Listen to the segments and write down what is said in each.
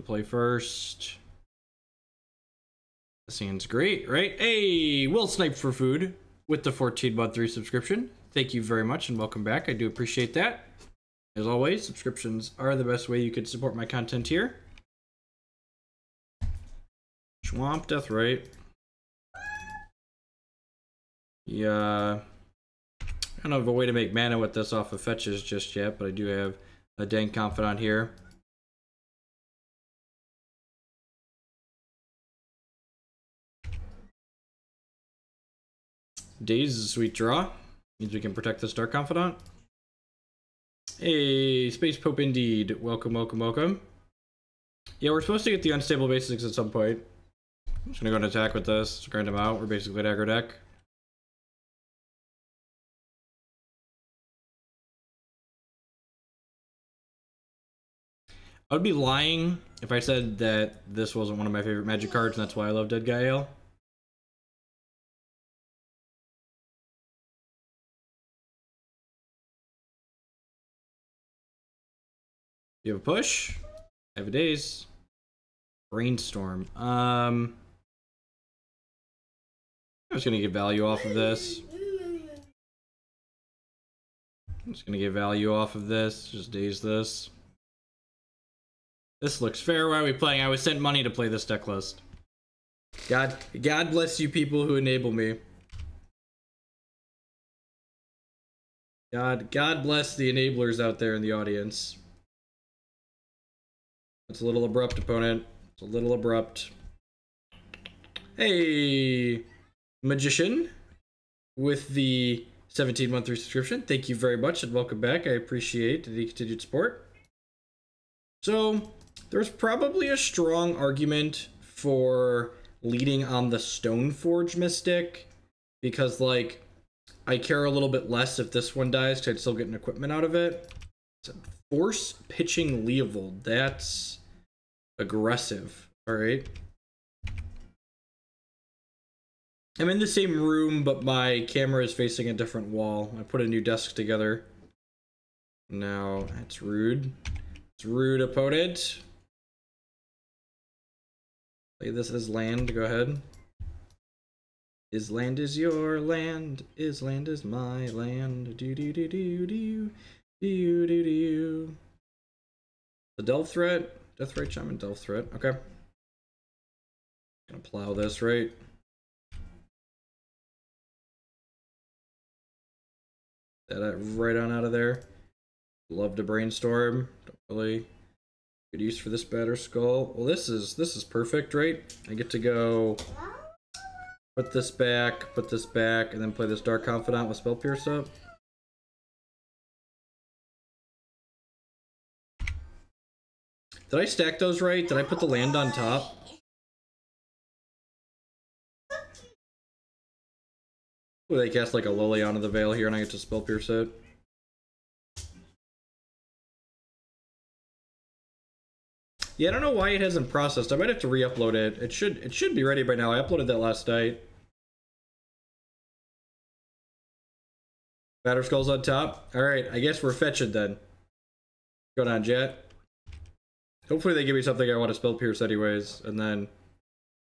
to play first. This hand's great, right? Hey, Will Snipe for food with the 14-month resubscription. Thank you very much and welcome back. I do appreciate that. As always, subscriptions are the best way you could support my content here. Schwamp, Death Right. Yeah. I don't have a way to make mana with this off of fetches just yet, but I do have a Dank Confidant here. Daze is a sweet draw. Means we can protect this Dark Confidant. Hey, Space Pope indeed. Welcome, welcome, welcome. Yeah, we're supposed to get the Unstable Basics at some point. I'm just gonna go and attack with this, grind them out. We're basically an aggro deck. I would be lying if I said that this wasn't one of my favorite Magic cards, and that's why I love Deadguy Ale. You have a push. I have a Daze. Brainstorm. I'm just gonna get value off of this. I'm just gonna get value off of this. Just Daze this. This looks fair. Why are we playing? I was sent money to play this deck list. God bless you people who enable me. God bless the enablers out there in the audience. It's a little abrupt, opponent. It's a little abrupt. Hey, Magician with the 17-month resubscription. Thank you very much and welcome back. I appreciate the continued support. So, there's probably a strong argument for leading on the Stoneforge Mystic because, like, I care a little bit less if this one dies because I'd still get an equipment out of it. So, Force Pitching Leovold. That's aggressive. Alright. I'm in the same room, but my camera is facing a different wall. I put a new desk together. Now, that's rude. It's rude, opponent. Play this as land. Go ahead. Is land is your land. Is land is my land. Do do do do do do do do. The Delve Threat. Death Right Shaman, Delve Threat. Okay. Gonna plow this, right? That right on out of there. Love to brainstorm. Don't really good use for this Batter Skull. Well, this is perfect, right? I get to go put this back, and then play this Dark Confidant with Spell Pierce up. Did I stack those right? Did I put the land on top? Will they cast like a Liliana of the Veil here and I get to Spell Pierce it? Yeah, I don't know why it hasn't processed. I might have to re-upload it. It should be ready by now. I uploaded that last night. Batter Skull's on top. Alright, I guess we're fetching then. Going on, Jet. Hopefully they give me something I want to Spell Pierce anyways, and then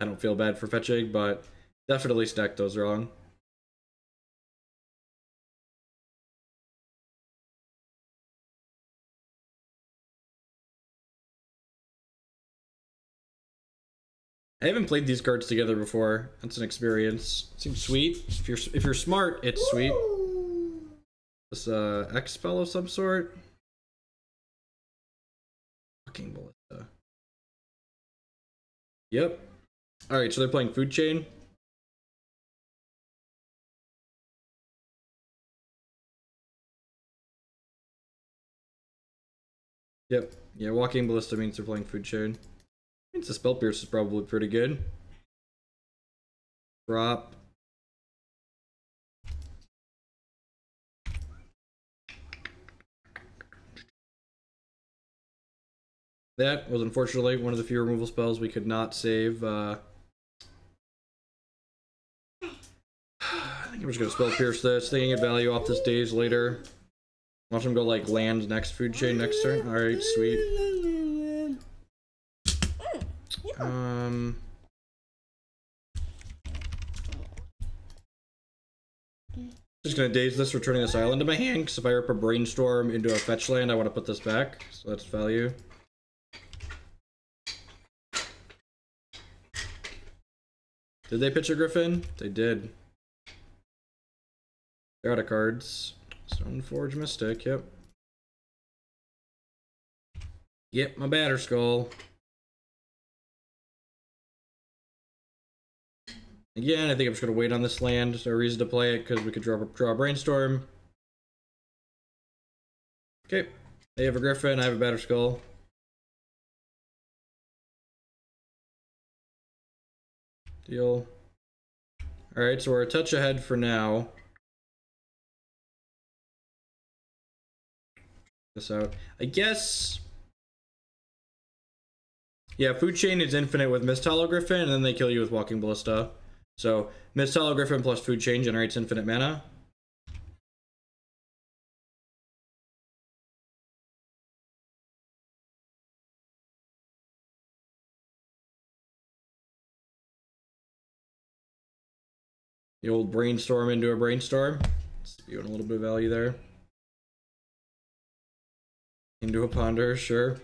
I don't feel bad for fetching, but definitely stacked those wrong. I haven't played these cards together before. That's an experience. Seems sweet. If you're smart, it's sweet. This X spell of some sort. Fucking Ballista. Yep. Alright, so they're playing Food Chain. Yep. Yeah, Walking Ballista means they're playing Food Chain. Means the Spell Pierce is probably pretty good. Drop. That was unfortunately one of the few removal spells we could not save. I think I'm just gonna Spell Pierce this, thinking of value off this Daze later. Watch him go like land next Food Chain next turn. Alright, sweet. Just gonna daze this, returning this island to my hand, because if I rip a brainstorm into a fetch land, I want to put this back, so that's value. Did they pitch a Griffin? They did. They're out of cards. Stoneforge Mystic, yep. Yep, my batter skull. Again, I think I'm just gonna wait on this land. There's no reason to play it because we could draw a brainstorm. Okay, they have a Griffin, I have a batter skull. Deal. Alright, so we're a touch ahead for now. This out. I guess. Yeah, Food Chain is infinite with Mist Hollow Griffin, and then they kill you with Walking Ballista. So, Mist Hollow Griffin plus Food Chain generates infinite mana. The old Brainstorm into a Brainstorm. Spewing a little bit of value there. Into a Ponder, sure.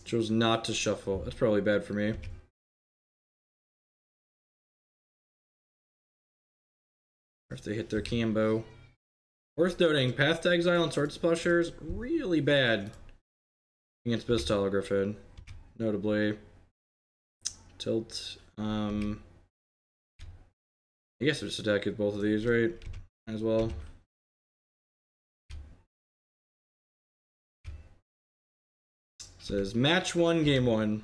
Chose not to shuffle. That's probably bad for me. Or if they hit their combo. Worth noting, Path to Exile and Sword Splashers, really bad against Mist Hollow Griffin, notably. Tilt. I guess it's attack with both of these, right? As well. Says match 1, game 1.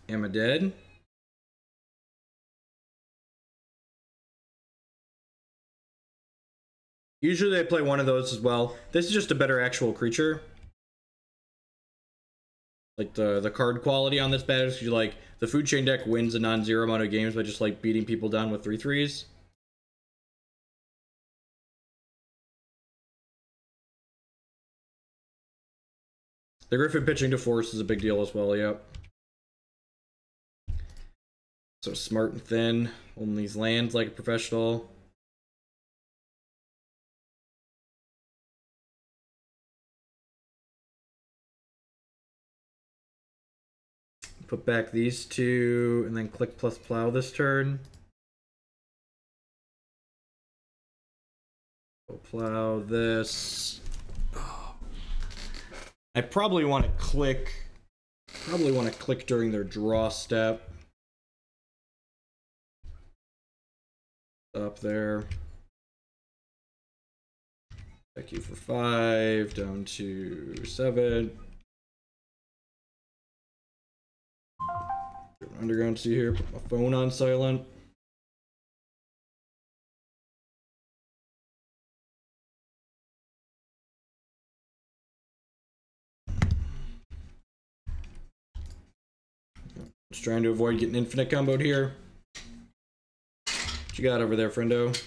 Am I dead? Usually they play one of those as well. This is just a better actual creature. Like the card quality on this bad is like the Food Chain deck wins a non-zero amount of games by just like beating people down with 3/3s. The Griffin pitching to force is a big deal as well, yep. So smart and thin, holding these lands like a professional. Put back these two, and then click plus plow this turn. We'll plow this. I probably want to click. During their draw step. Up there. Thank you for 5, down to 7. Underground Sea here, put my phone on silent. Just trying to avoid getting infinite comboed here. What you got over there, friendo?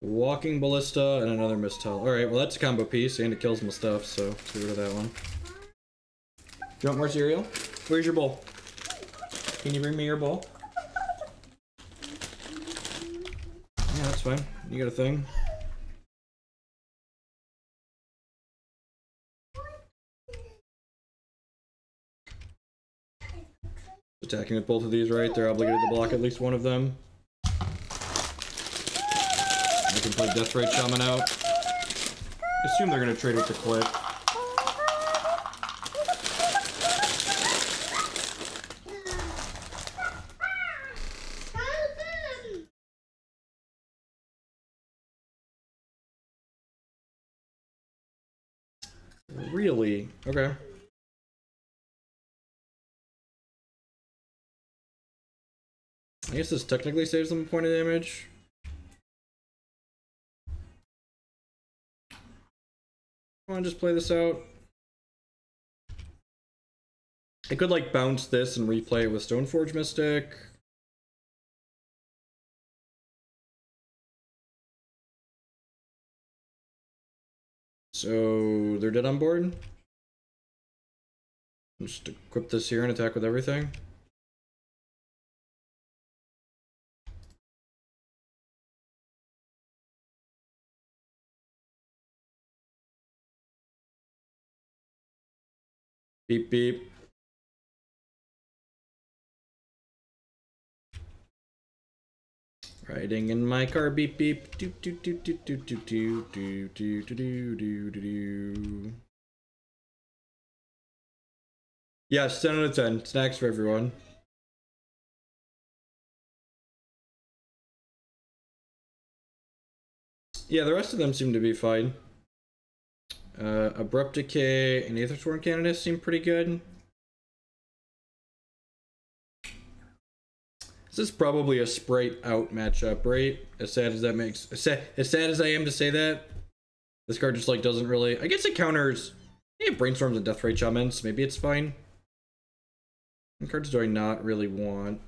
Walking Ballista and another Mist Hollow. Alright, well that's a combo piece and it kills my stuff, so let's get rid of that one. Do you want more cereal? Where's your bowl? Can you bring me your bowl? Yeah, that's fine. You got a thing. Attacking with both of these, right? They're obligated to block at least one of them. I can play Death Ray Shaman out. I assume they're going to trade with the click. Really? Okay. I guess this technically saves them a point of damage. I want to just play this out. I could like bounce this and replay it with Stoneforge Mystic. So they're dead on board. Just equip this here and attack with everything. Beep beep. Riding in my car, beep beep. Do do do do do do do do do do do do do. Yes, 10 out of 10. Snacks for everyone. Yeah, the rest of them seem to be fine. Abrupt Decay and Aethersworn Canonist seem pretty good. This is probably a Sprite out matchup, right? As sad as that makes, as sad as I am to say that, this card just like doesn't really. I guess it counters. Yeah, Brainstorms and Deathray Shamans. Maybe it's fine. What cards do I not really want?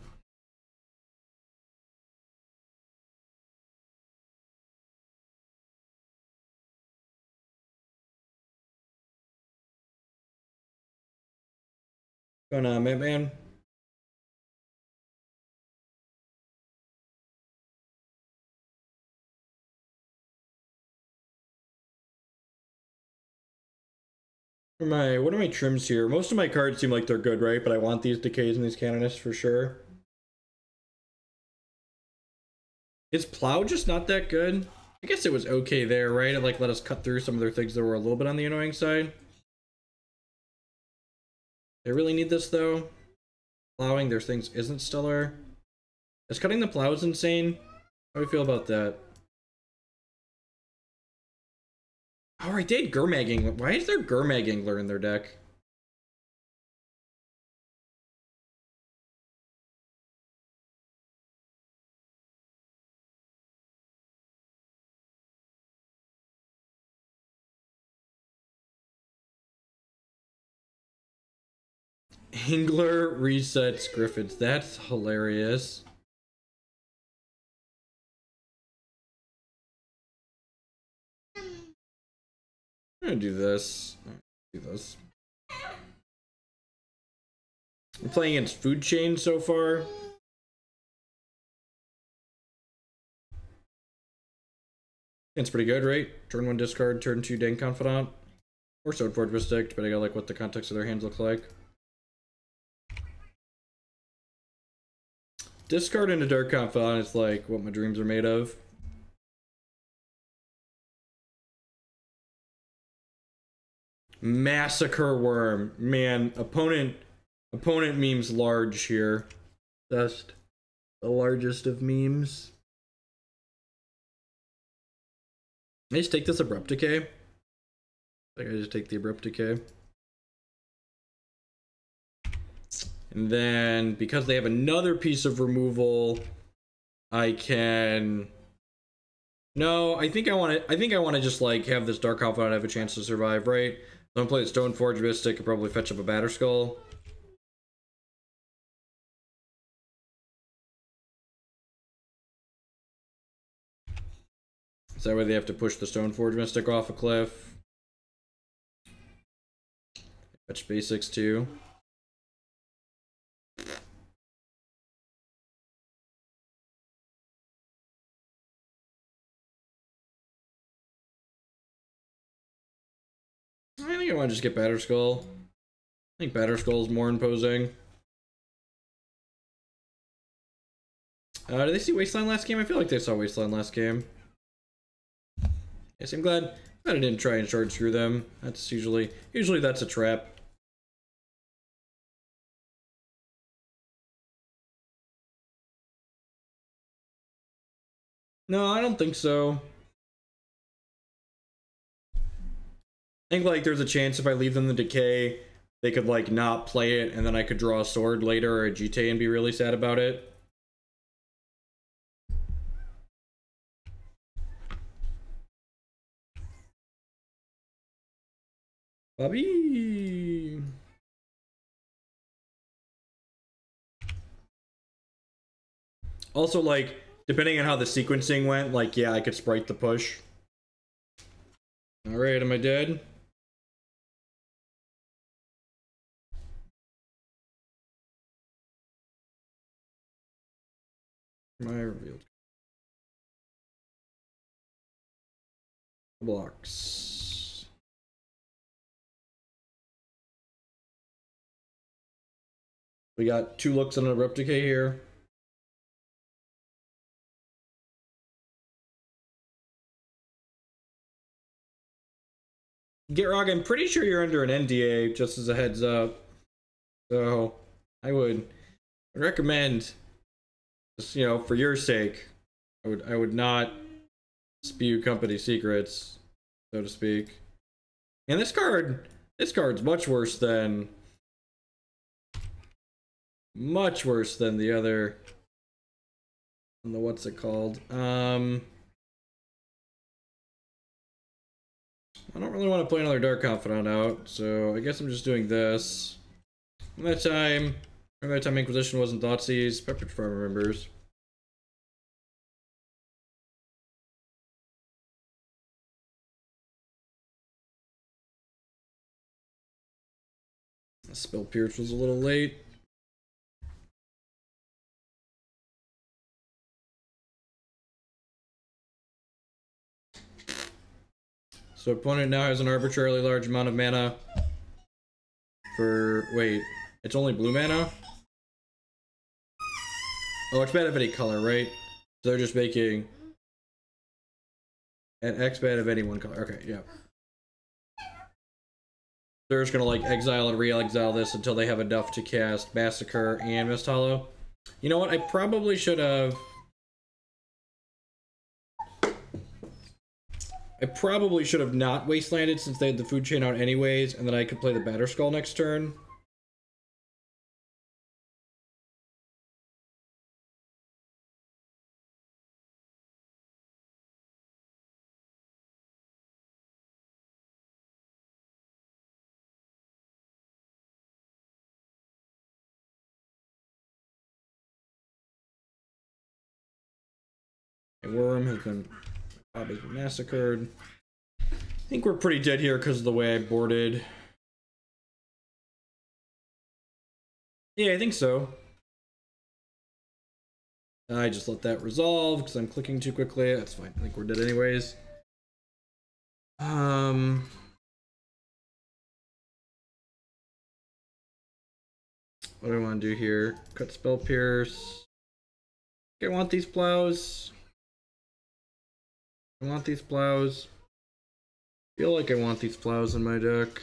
What's going on, man? What are my trims here? Most of my cards seem like they're good, right? But I want these Decays and these Canonists for sure. Is Plow just not that good? I guess it was okay there, right? It like let us cut through some of their things that were a little bit on the annoying side. They really need this though. Plowing their things isn't stellar. Is cutting the plows insane? How do you feel about that? Alright, they had Gurmag Angler. Why is there Gurmag Angler in their deck? Angler resets Griffins. That's hilarious. I'm gonna do this. Do this. I'm playing against Food Chain so far. It's pretty good, right? Turn 1 discard, turn 2 Dang Confidant. Or Stoneforge Mystic, depending on like what the context of their hands look like. Discard into Dark Confidant is like what my dreams are made of. Massacre Worm. Man, opponent memes large here. Just the largest of memes. I just take this Abrupt Decay. I think I just take the Abrupt Decay. And then because they have another piece of removal, I can. No, I think I want to just like have this Dark Confidant have a chance to survive, right? So I'm gonna play the Stoneforge Mystic and probably fetch up a Batterskull. So that way they have to push the Stoneforge Mystic off a cliff. Fetch basics too. I think I want to just get Batterskull. I think Batterskull is more imposing. Did they see Wasteland last game? I feel like they saw Wasteland last game. Yes, I'm glad I didn't try and shard screw them. That's usually that's a trap. No, I don't think so. I think like there's a chance if I leave them the decay, they could like not play it and then I could draw a sword later or a GT and be really sad about it. Bobby. Also, like, depending on how the sequencing went, like, yeah, I could sprite the push. Alright, am I dead? My revealed blocks. We got 2 looks on a Abrupt Decay here. Gitrog, I'm pretty sure you're under an NDA, just as a heads up. So, I would recommend, just, you know, for your sake, I would not spew company secrets, so to speak. And this card's much worse than the other, than the what's it called? I don't really want to play another Dark Confidant out, so I guess I'm just doing this. Remember that time Inquisition wasn't Thoughtseize? Peppered Farm remembers. Spell Pierce was a little late. So opponent now has an arbitrarily large amount of mana for... Wait, it's only blue mana? Oh, it's bad of any color, right? So they're just making an X bad of any one color. Okay, yeah. They're just gonna like exile and re-exile this until they have enough to cast Massacre and Mist Hollow. You know what? I probably should have... not Wastelanded since they had the food chain out anyways, and then I could play the Batterskull next turn. Worm has been massacred. I think we're pretty dead here because of the way I boarded. Yeah, I think so. I just let that resolve because I'm clicking too quickly. That's fine. I think we're dead anyways. What do I want to do here? Cut Spell Pierce. I want these plows. I want these plows. I feel like I want these plows in my deck.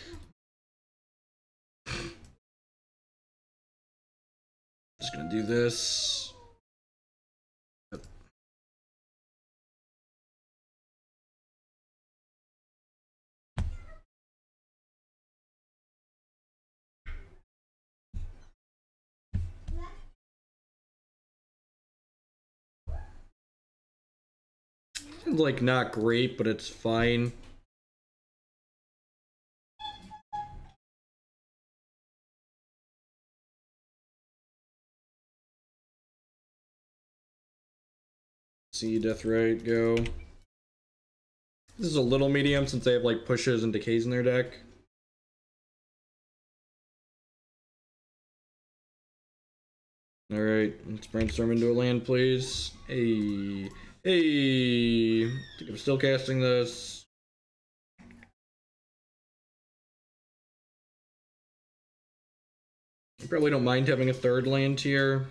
Just gonna do this. Yep. It's like not great, but it's fine. See Deathrite go. This is a little medium since they have like pushes and decays in their deck. Alright, let's brainstorm into a land, please. Hey. Hey. I think I'm still casting this. I probably don't mind having a third land here.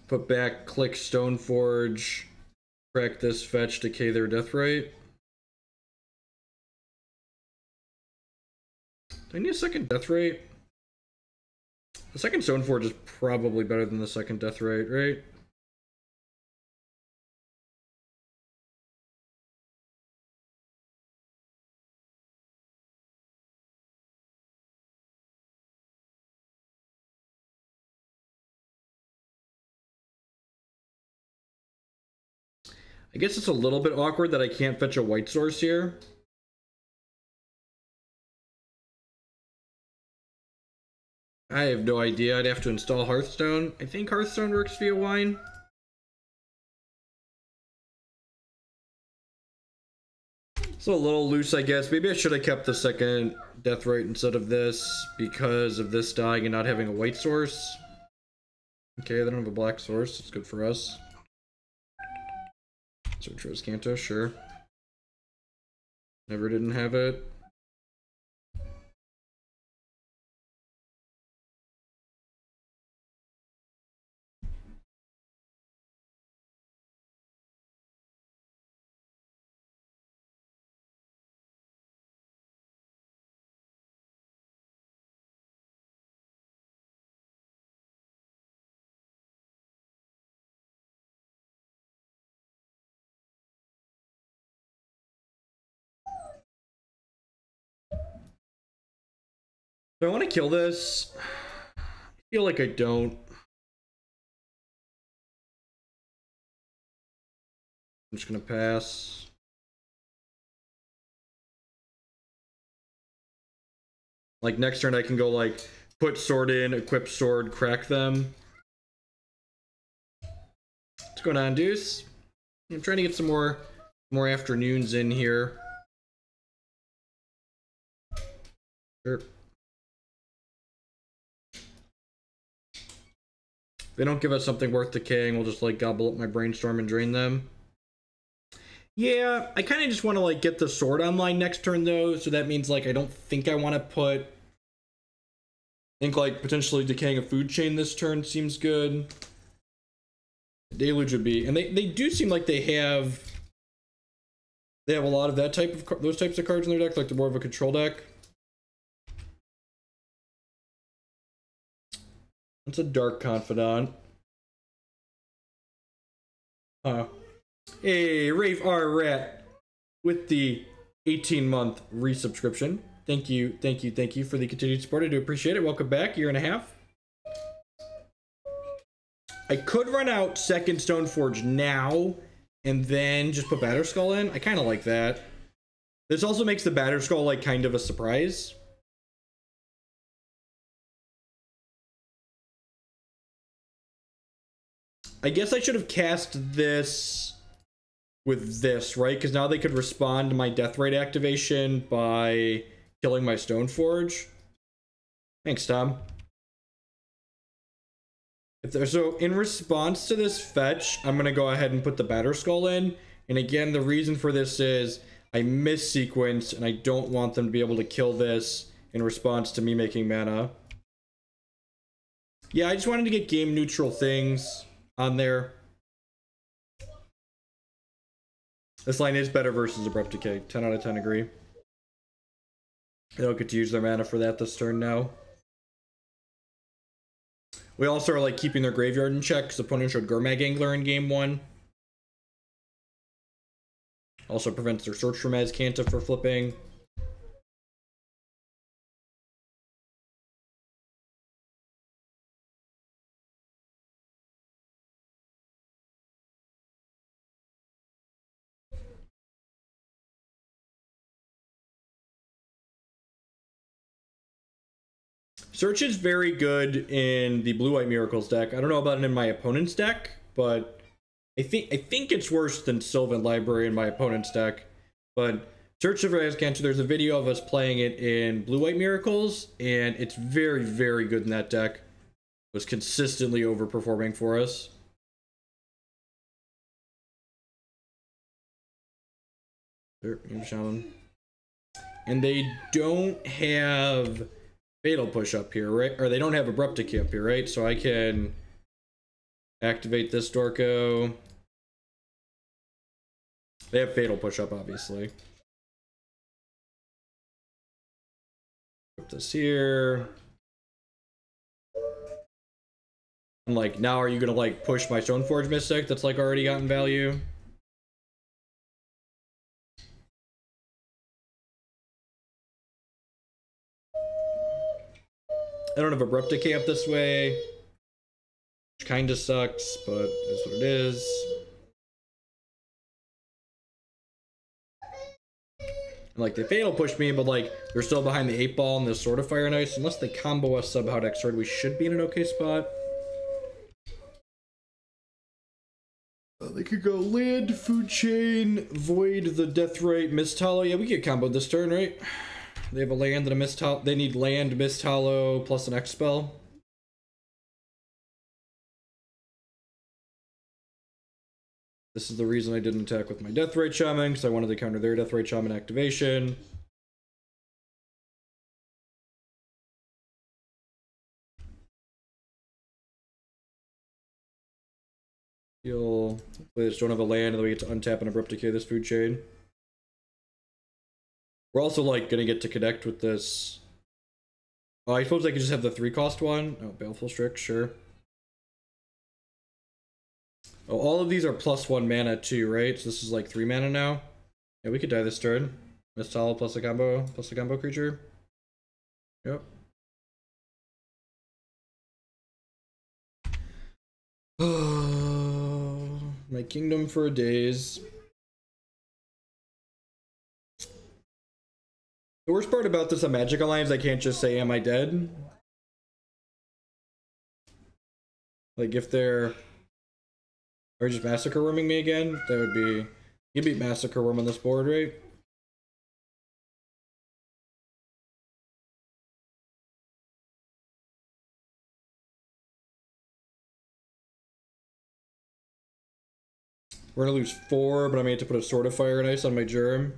Put back, click Stoneforge, crack this, fetch, decay their Deathrite. Do I need a second Deathrite? The second Stoneforge is probably better than the second Deathrite, right? I guess it's a little bit awkward that I can't fetch a white source here. I have no idea. I'd have to install Hearthstone. I think Hearthstone works via wine. So a little loose, I guess. Maybe I should have kept the second death rate instead of this because of this dying and not having a white source. Okay, they don't have a black source. It's good for us. Search Rose Canto, sure. Never didn't have it. Do I want to kill this? I feel like I don't. I'm just gonna pass. Like next turn I can go like put sword in, equip sword, crack them. What's going on, Deuce? I'm trying to get some more afternoons in here. Sure. If they don't give us something worth decaying, we'll just like gobble up my brainstorm and drain them. Yeah, I kind of just want to like get the sword online next turn though, so that means like I don't think I want to put. I think like potentially decaying a food chain this turn seems good. Deluge would be, and they do seem like they have a lot of that type of those types of cards in their deck, like they're more of a control deck. It's a Dark Confidant. Hey, Rave R Rat with the 18-month resubscription. Thank you for the continued support. I do appreciate it. Welcome back, year and a half. I could run out second Stoneforge now and then just put Batterskull in. I kind of like that. This also makes the Batterskull like kind of a surprise. I guess I should have cast this with this, right? Because now they could respond to my death rate activation by killing my Stoneforge. Thanks, Tom. So in response to this fetch, I'm going to go ahead and put the Batterskull in. And again, the reason for this is I missequenced and I don't want them to be able to kill this in response to me making mana. Yeah, I just wanted to get game neutral things on there. This line is better versus Abrupt Decay. 10 out of 10 agree. They don't get to use their mana for that this turn now. We also are like keeping their graveyard in check because the opponent showed Gurmag Angler in game 1. Also prevents their Search for Mazcanta for flipping. Search is very good in the Blue-White Miracles deck. I don't know about it in my opponent's deck, but I think it's worse than Sylvan Library in my opponent's deck. But Search for Mazcanta, there's a video of us playing it in Blue-White Miracles, and it's very, very good in that deck. It was consistently overperforming for us. And they don't have Fatal Push up here, right? Or they don't have Abrupt Decay up here, right? So I can activate this Dorko. They have Fatal Push up, obviously. Put this here. I'm like, now are you gonna like push my Stoneforge Mystic that's like already gotten value? I don't have Abrupt Decay up this way, which kind of sucks, but that's what it is. And like they fatal push me, but like they're still behind the 8-ball and the Sword of Fire and Ice. Unless they combo us sub-how deck sword, we should be in an okay spot. They could go land, food chain, void the death rate, mist hollow. Yeah, we get comboed this turn, right? They have a land and a mist hollow. They need land, mist hollow, plus an X spell. This is the reason I didn't attack with my death rate shaman, because I wanted to counter their death rate shaman activation. They just don't have a land, and then we get to untap and abrupt decay this food chain. We're also like gonna get to connect with this. Oh, I suppose I could just have the 3-cost one. Oh, Baleful Strix, sure. Oh, all of these are +1 mana too, right? So this is like 3 mana now. Yeah, we could die this turn. Mist Hollow plus a combo creature. Yep. My kingdom for days. The worst part about this on Magic Alliance, I can't just say, am I dead? Like, if they're... Are just Massacre Worming me again? That would be... You beat Massacre Worm on this board, right? We're gonna lose 4, but I may have to put a Sword of Fire and Ice on my Germ.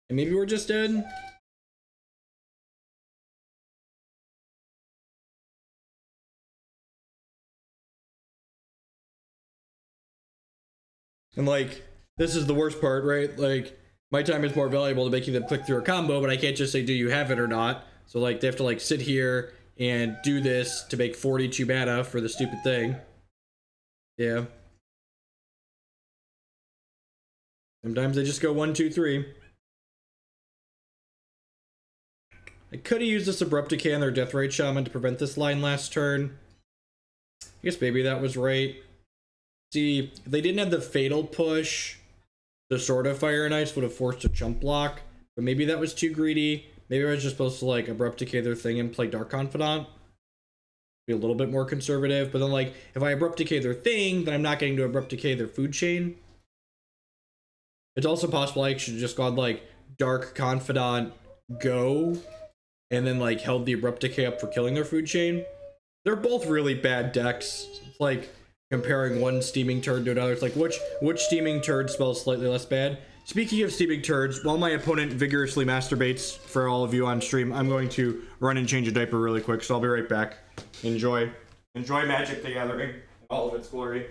And maybe we're just dead? And like, this is the worst part, right? Like, my time is more valuable to making them click through a combo, but I can't just say, do you have it or not? So like, they have to like sit here and do this to make 42 mana for the stupid thing. Yeah. Sometimes they just go 1, 2, 3. I could have used this Abrupt Decay on their Death Rate Shaman to prevent this line last turn. I guess maybe that was right. See, if they didn't have the Fatal Push, the Sword of Fire and Ice would have forced a jump block. But maybe that was too greedy. Maybe I was just supposed to like Abrupt Decay their thing and play Dark Confidant. Be a little bit more conservative. But then like, if I Abrupt Decay their thing, then I'm not getting to Abrupt Decay their food chain. It's also possible I should have just gone like Dark Confidant, go, and then like held the Abrupt Decay up for killing their food chain. They're both really bad decks. It's like comparing one steaming turd to another. It's like which steaming turd smells slightly less bad. Speaking of steaming turds, while my opponent vigorously masturbates for all of you on stream, I'm going to run and change a diaper really quick, so I'll be right back. Enjoy Magic the Gathering, all of its glory.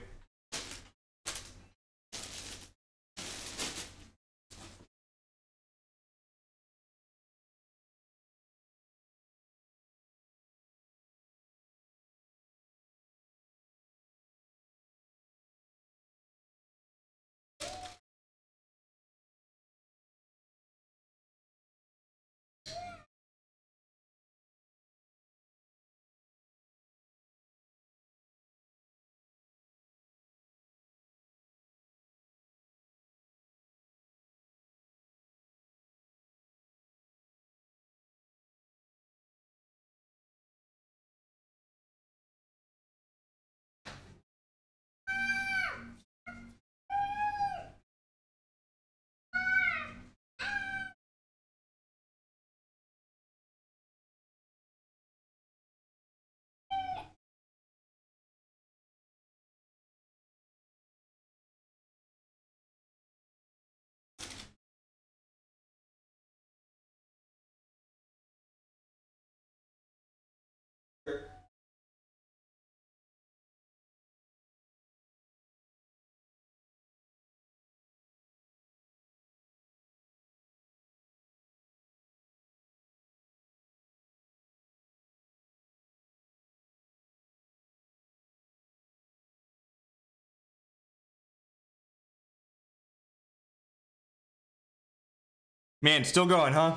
Man, still going, huh?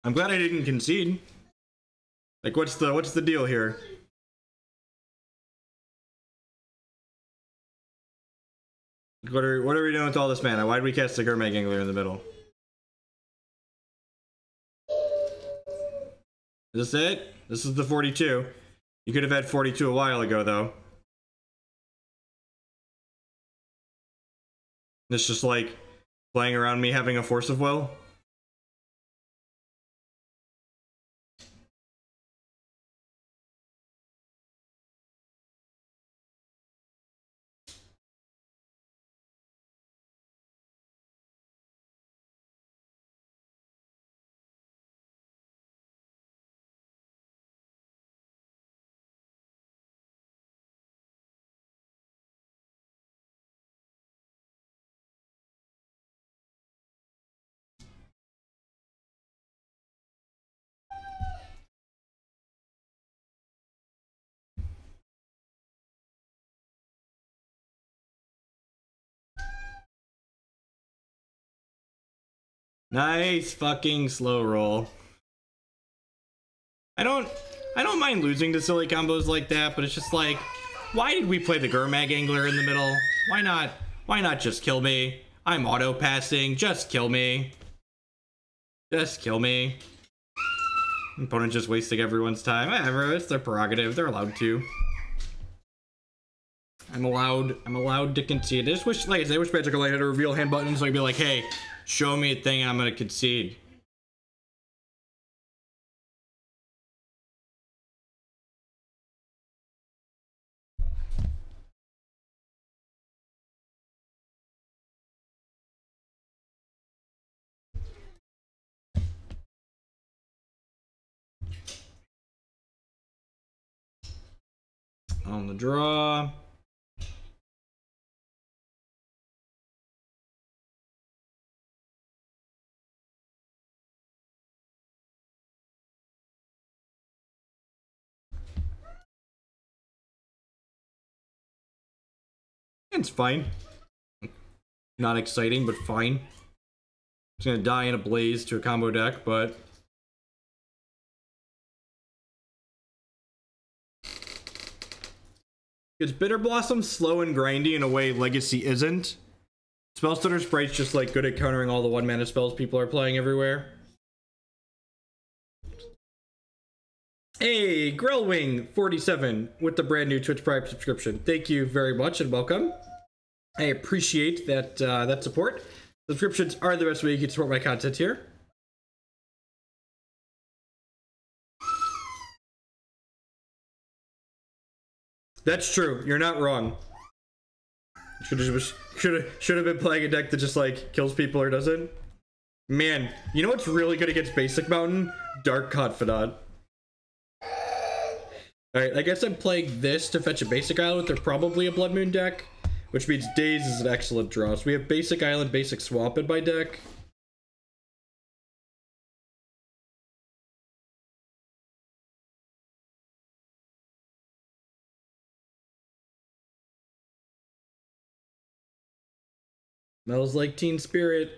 I'm glad I didn't concede. Like, what's the deal here? What are we doing with all this mana? Why'd we cast the Gourmet Gangler in the middle? Is this it? This is the 42. You could have had 42 a while ago, though. It's just like playing around me having a force of will. Nice fucking slow roll. I don't mind losing to silly combos like that, but it's just like, why did we play the Gourmet Angler in the middle? Why not just kill me? I'm auto passing, just kill me. Just kill me. Opponent just wasting everyone's time. Whatever, it's their prerogative. They're allowed to. I'm allowed to concede. I just wish, like I said, I wish Magic Online had a reveal hand button so I'd be like, hey, show me a thing and I'm gonna concede. On the draw. It's fine. Not exciting, but fine. It's gonna die in a blaze to a combo deck, but it's Bitter Blossom slow and grindy in a way Legacy isn't. Spellstutter Sprite's just like good at countering all the 1-mana spells people are playing everywhere. Hey, Grellwing47 with the brand new Twitch Prime subscription. Thank you very much and welcome. I appreciate that that support. Subscriptions are the best way you can support my content here. That's true. You're not wrong. Should have been playing a deck that just like kills people or doesn't. Man, you know what's really good against Basic Mountain? Dark Confidant. Alright, I guess I'm playing this to fetch a Basic Island. They're probably a Blood Moon deck, which means Daze is an excellent draw. So we have Basic Island, Basic Swamp in my deck. Smells like Teen Spirit.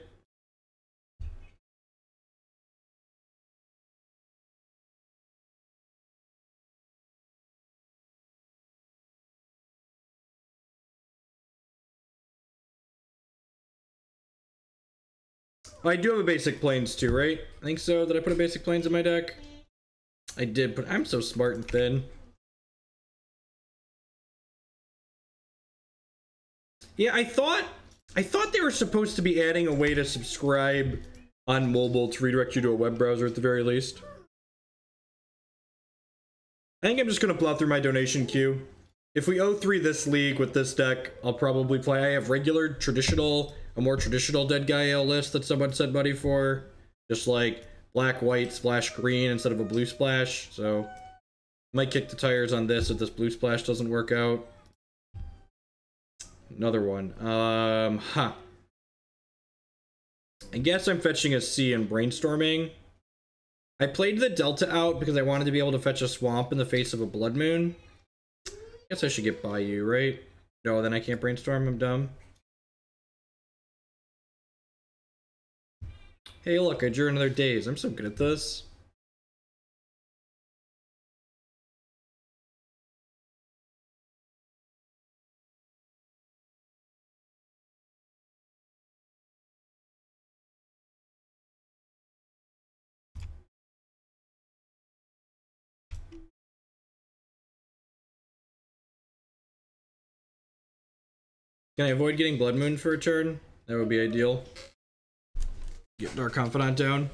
Oh, I do have a basic planes too, right? I think so. Did I put a basic planes in my deck? I did, but I'm so smart and thin. Yeah, I thought they were supposed to be adding a way to subscribe on mobile to redirect you to a web browser at the very least. I think I'm just gonna plow through my donation queue. If we 0-3 this league with this deck, I'll probably play. I have regular, traditional, a more traditional Deadguy Ale list that someone sent money for. Just like black, white, splash green instead of a blue splash. So, might kick the tires on this if this blue splash doesn't work out. Another one. I guess I'm fetching a C and brainstorming. I played the Delta out because I wanted to be able to fetch a swamp in the face of a Blood Moon. Guess I should get Bayou, right? No, then I can't brainstorm, I'm dumb. Hey, look, I drew another Daze. I'm so good at this. Can I avoid getting Blood Moon for a turn? That would be ideal. Get Dark Confidant down.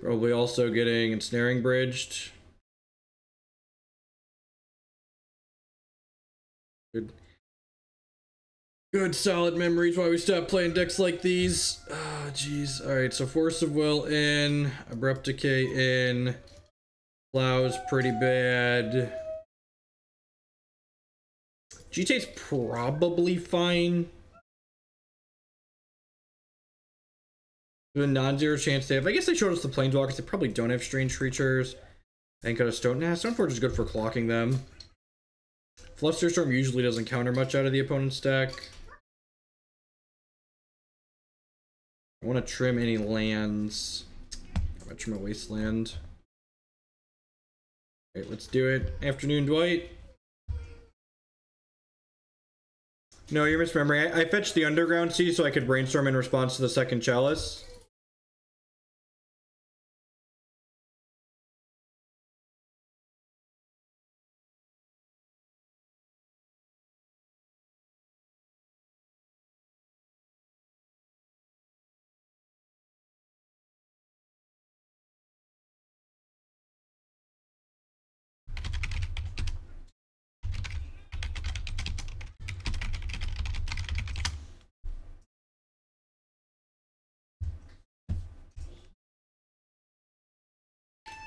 Probably also getting Ensnaring Bridged. Good solid memories why we stopped playing decks like these. Oh, jeez. Alright, so Force of Will in. Abrupt Decay in. Plow's pretty bad. GTA's probably fine. The non-zero chance they have. I guess they showed us the Planeswalkers. They probably don't have Strange Creatures. And got a Stone. Nah, Stoneforge is good for clocking them. Flusterstorm usually doesn't counter much out of the opponent's deck. I want to trim any lands. I'm going to trim a Wasteland. Alright, let's do it. Afternoon, Dwight. No, you're misremembering. I fetched the Underground Sea so I could brainstorm in response to the second Chalice.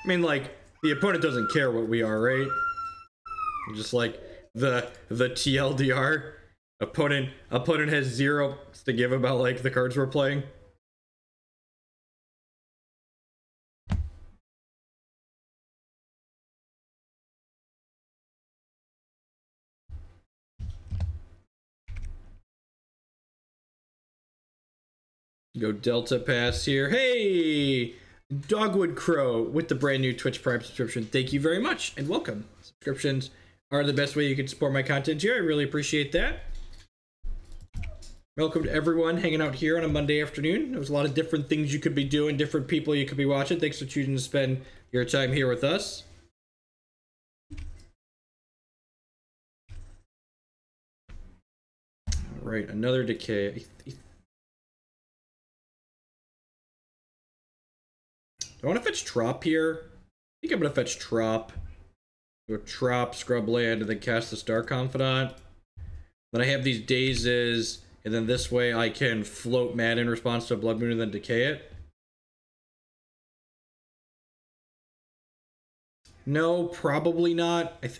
I mean, like, the opponent doesn't care what we are, right? Just like the TLDR. Opponent has zero to give about like the cards we're playing. Go Delta Pass here. Hey! Dogwood Crow with the brand new Twitch Prime subscription. Thank you very much and welcome. Subscriptions are the best way you can support my content here. I really appreciate that. Welcome to everyone hanging out here on a Monday afternoon. There's a lot of different things you could be doing, different people you could be watching. Thanks for choosing to spend your time here with us. All right, another Decay. I want to fetch Trop here. I think I'm going to fetch Trop. Go Trop, Scrub Land, and then cast the Star Confidant. Then I have these Dazes, and then this way I can float Mad in response to a Blood Moon and then decay it. No, probably not. I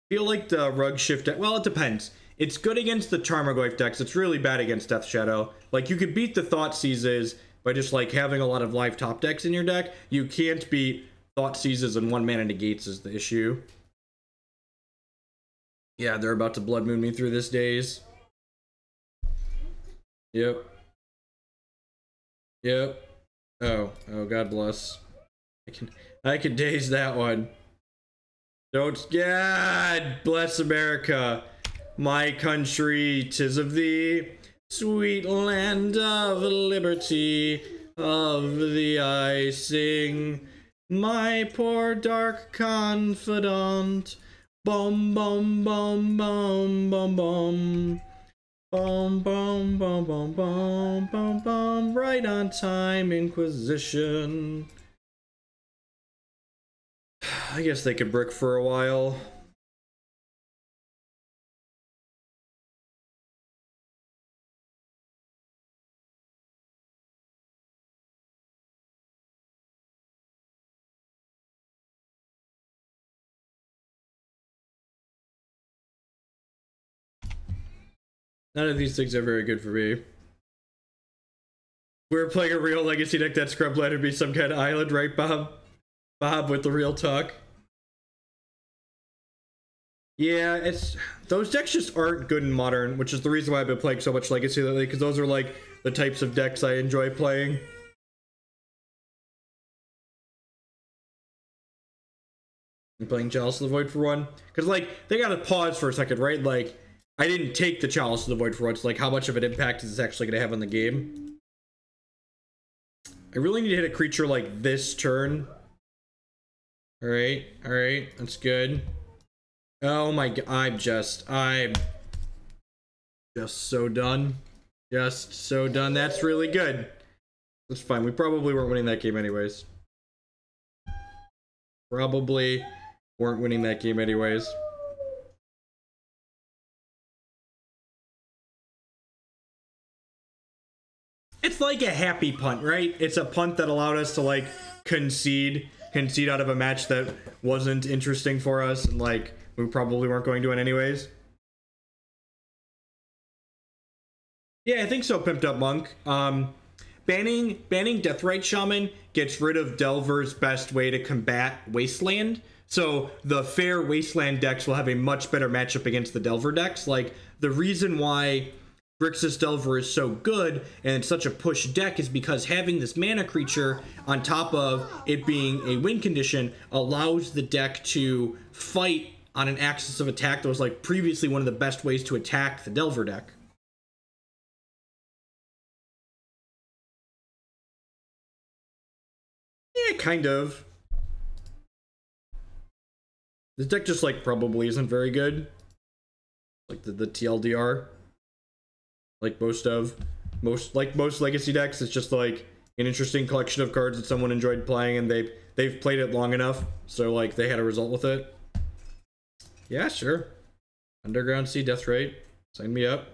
feel like the Rug Shift deck, well, it depends. It's good against the Tarmogoyf decks. It's really bad against Death Shadow. Like, you could beat the Thoughtseizes by just like having a lot of live top decks in your deck. You can't beat Thoughtseizes and 1-mana negates is the issue. Yeah, they're about to Blood Moon me through this daze. Yep. Yep. Oh, God bless. I can daze that one. Don't, God bless America. My country, 'tis of thee. Sweet land of liberty, of the I sing, my poor dark confidant. Bum bum bum bum bum bum. Bum bum bum bum bum bum bum. Right on time, Inquisition. I guess they could brick for a while. None of these things are very good for me. We're playing a real legacy deck. That Scrubland would be some kind of island, right, Bob? Bob with the real talk. Yeah, it's those decks just aren't good in Modern, which is the reason why I've been playing so much Legacy lately, because those are like the types of decks I enjoy playing. I'm playing Chalice of the Void for one, because like they gotta pause for a second, right? Like I didn't take the Chalice of the Void for once. Like how much of an impact is this actually gonna have on the game? I really need to hit a creature like this turn. Alright, that's good. Oh my god, I'm just so done. Just so done. That's really good. That's fine. We probably weren't winning that game anyways. Probably weren't winning that game anyways. It's like a happy punt, right? It's a punt that allowed us to like concede out of a match that wasn't interesting for us, and like we probably weren't going to win anyways. Yeah, I think so, Pimped Up Monk. Banning Deathrite Shaman gets rid of Delver's best way to combat Wasteland. So the fair Wasteland decks will have a much better matchup against the Delver decks. Like, the reason why Grixis Delver is so good and it's such a push deck is because having this mana creature on top of it being a win condition allows the deck to fight on an axis of attack that was like previously one of the best ways to attack the Delver deck. Yeah, kind of. This deck just like probably isn't very good. Like the TLDR. Like most legacy decks, it's just like an interesting collection of cards that someone enjoyed playing, and they've played it long enough, so like they had a result with it. Yeah, sure. Underground Sea, Deathrite. Sign me up.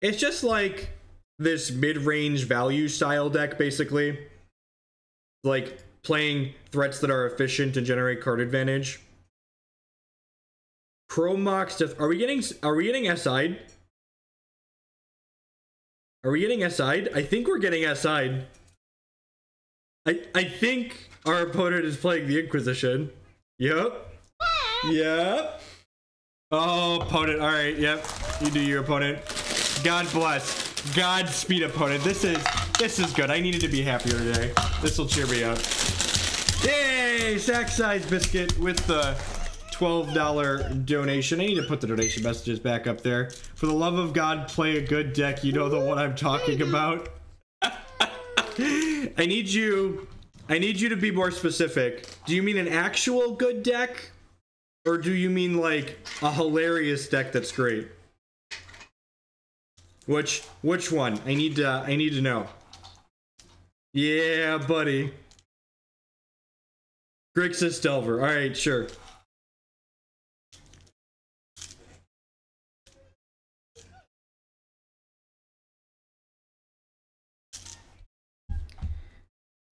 It's just like this mid-range value style deck, basically. Like playing threats that are efficient and generate card advantage. Chromox Death. Are we getting SI'd? Are we getting SI'd? I think we're getting SI'd. I think our opponent is playing the Inquisition. Yep. Yep. Oh, opponent. All right. Yep. You do your opponent. God bless. Godspeed, opponent. This is good. I needed to be happier today. This will cheer me up. Yay! Sack size biscuit with the $12 donation. I need to put the donation messages back up there. For the love of God, play a good deck. You know the one I'm talking about. I need you to be more specific. Do you mean an actual good deck? Or do you mean like a hilarious deck that's great? Which one? I need to know. Yeah, buddy. Grixis Delver. All right, sure.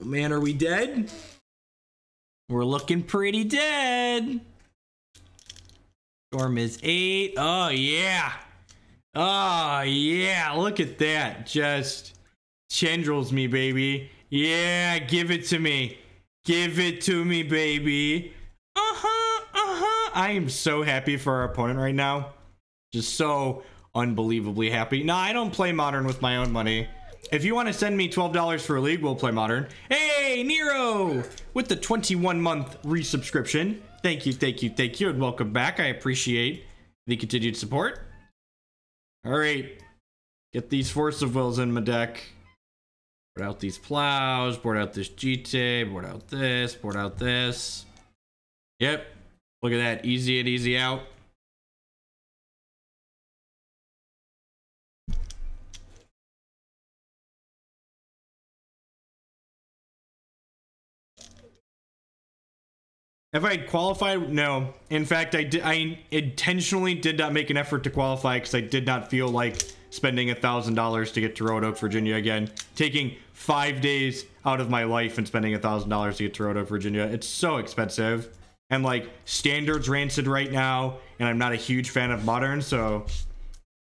Man, are we dead? We're looking pretty dead. Storm is 8. Oh, yeah. Oh, yeah. Look at that. Just tendrils me, baby. Yeah, give it to me. Give it to me, baby. I am so happy for our opponent right now. Just so unbelievably happy. No, I don't play Modern with my own money. If you want to send me $12 for a league, we'll play Modern. Hey, Nero! With the 21-month resubscription. Thank you, and welcome back. I appreciate the continued support. All right. Get these Force of Wills in my deck. Board out these Plows. Board out this GT. Board out this. Board out this. Yep. Look at that. Easy in, easy out. If I qualified, no. In fact, I intentionally did not make an effort to qualify because I did not feel like spending $1,000 to get to Roanoke, Virginia again. Taking 5 days out of my life and spending $1,000 to get to Roanoke, Virginia. It's so expensive. And like, Standard's rancid right now, and I'm not a huge fan of Modern, so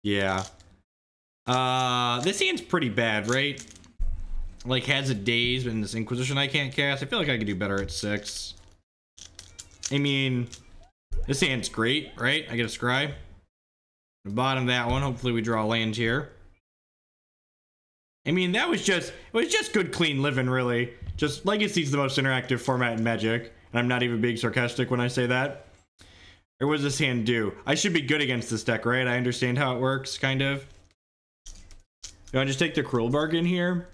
yeah. This hand's pretty bad, right? Like, has a daze in this Inquisition I can't cast. I feel like I could do better at 6. I mean, this hand's great, right? I get a scry. The bottom of that one, hopefully we draw a land here. I mean, it was just good, clean living, really. Just Legacy's the most interactive format in Magic, and I'm not even being sarcastic when I say that. Or what does this hand do? I should be good against this deck, right? I understand how it works, kind of. Do I just take the Cruel Bargain here?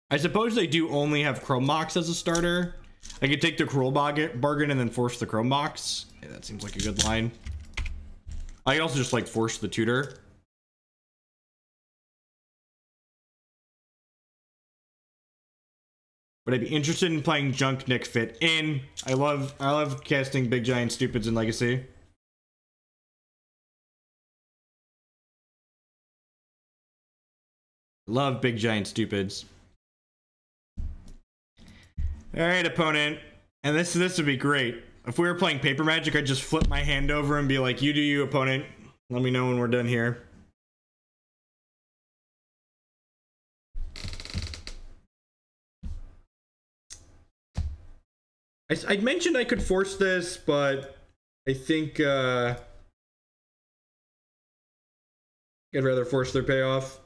I suppose they do only have Chrome Box as a starter. I could take the Cruel Bargain and then force the Chrome Box. Yeah, that seems like a good line. I could also just like force the tutor. Would I be interested in playing Junk Nick Fit in? I love casting Big Giant Stupids in Legacy. Love Big Giant Stupids. Alright, opponent. And this would be great. If we were playing Paper Magic, I'd just flip my hand over and be like, you do you, opponent. Let me know when we're done here. I mentioned I could force this, but I think I'd rather force their payoff.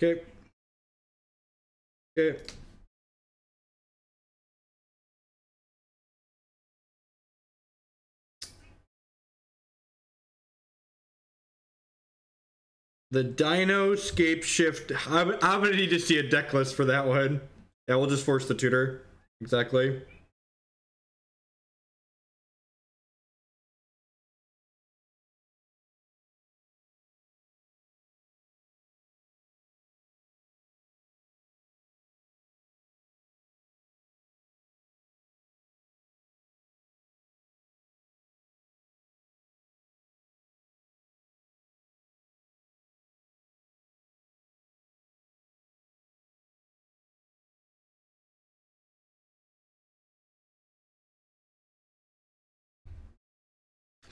Okay. Okay. The Dino Scape Shift. I'm gonna need to see a deck list for that one. Yeah, we'll just force the tutor. Exactly.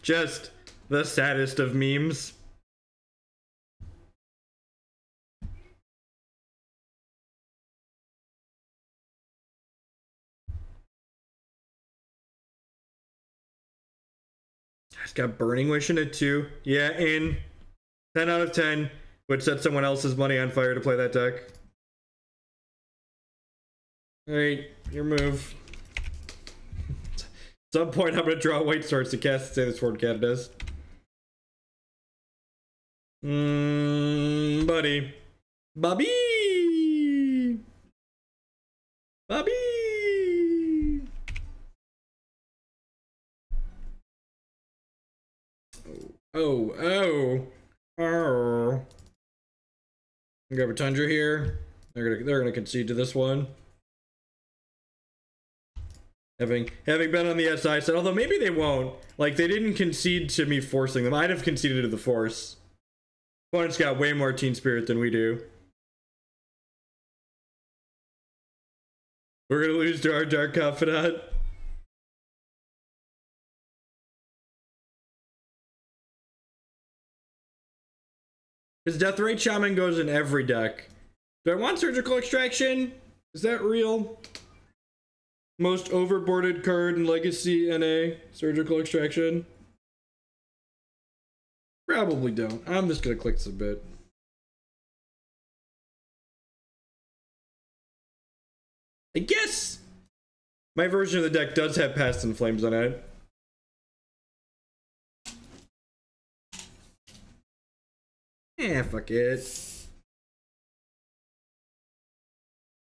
Just the saddest of memes. It's got Burning Wish in it too. Yeah, in 10 out of 10 would set someone else's money on fire to play that deck. Alright, your move. At some point I'm gonna draw White Swords to cast and say the Sword Cat does. Buddy. Bobby! Bobby! Oh. Grab a Tundra here. They're gonna concede to this one. Having been on the SI side, although maybe they won't. Like, they didn't concede to me forcing them. I'd have conceded to the force. Opponent's got way more Teen Spirit than we do. We're gonna lose to our Dark Confidant. His Deathrite Shaman goes in every deck. Do I want Surgical Extraction? Is that real? Most overboarded card in Legacy NA, Surgical Extraction. Probably don't. I'm just gonna click this a bit. I guess my version of the deck does have Past in Flames on it. Yeah, fuck it.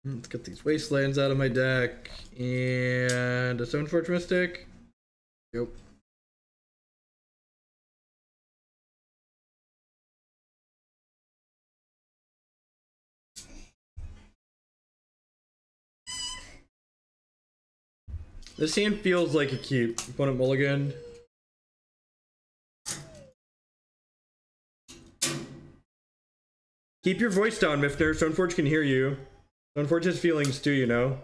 Let's get these Wastelands out of my deck. And a Stoneforge Mystic. Yep. This hand feels like a keep. Opponent mulligan. Keep your voice down, Mifner. Stoneforge can hear you. Stoneforge has feelings too, you know.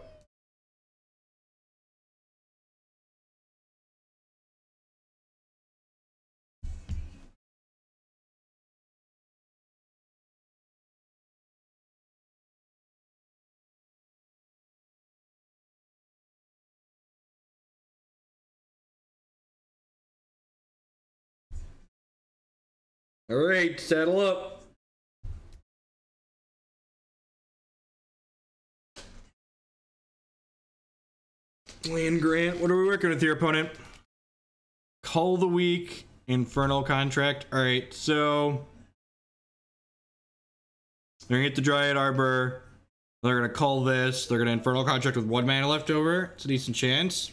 All right, saddle up. Land grant. What are we working with here, opponent? Cull the Weak. Infernal Contract. Alright, so they're gonna get the Dryad Arbor. They're gonna cull this. They're gonna Infernal Contract with 1 mana left over. It's a decent chance.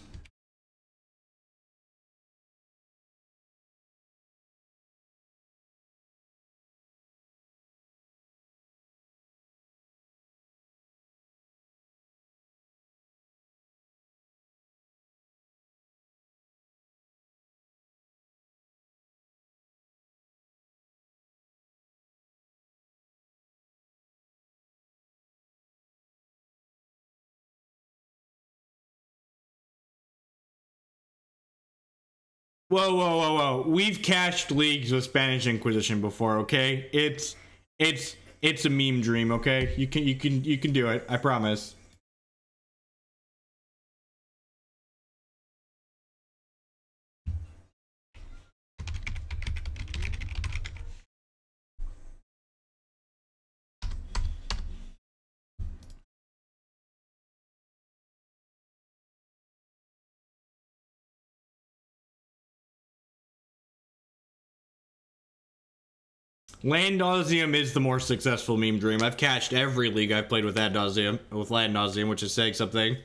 Whoa, whoa, whoa, whoa. We've cashed leagues with Spanish Inquisition before, okay? It's a meme dream, okay? You can do it. I promise. Land Nauseam is the more successful meme dream. I've cashed every league I've played with Land Nauseam, which is saying something.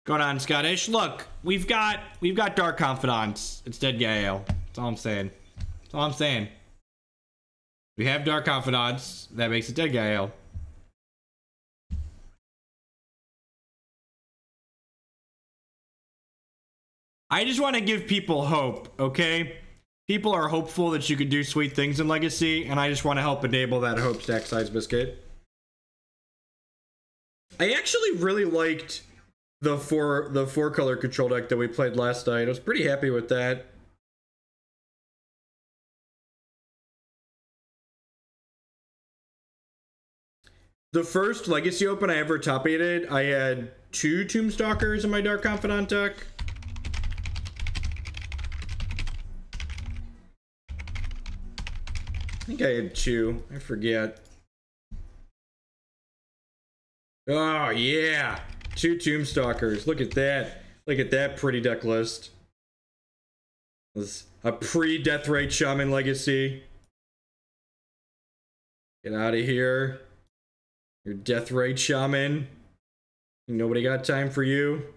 Going on, Scottish. Look, we've got Dark Confidants. It's Deadguy. That's all I'm saying. That's all I'm saying. We have Dark Confidants. That makes it Deadguy. I just want to give people hope, okay? People are hopeful that you can do sweet things in Legacy, and I just want to help enable that hope, Stack Size Biscuit. I actually really liked the four color control deck that we played last night. I was pretty happy with that. The first Legacy Open I ever top 8'd, I had 2 Tombstalkers in my Dark Confidant deck. I think I had 2. I forget. Oh, yeah. 2 Tombstalkers. Look at that. Look at that pretty deck list. It was a pre-Death Rate Shaman Legacy. Get out of here. Your Death Rate Shaman. Nobody got time for you.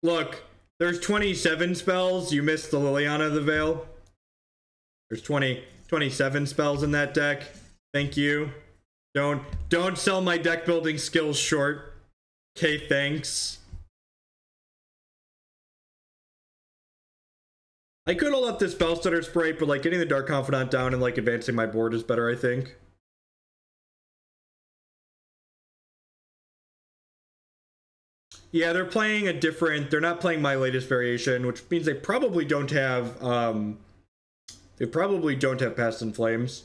Look, there's 27 spells. You missed the Liliana of the Veil. There's 27 spells in that deck. Thank you. Don't sell my deck building skills short. Okay, thanks. I could hold up this Spell Stutter Sprite, but like getting the Dark Confidant down and like advancing my board is better, I think. Yeah, they're playing a different, they're not playing my latest variation, which means they probably don't have Past in Flames.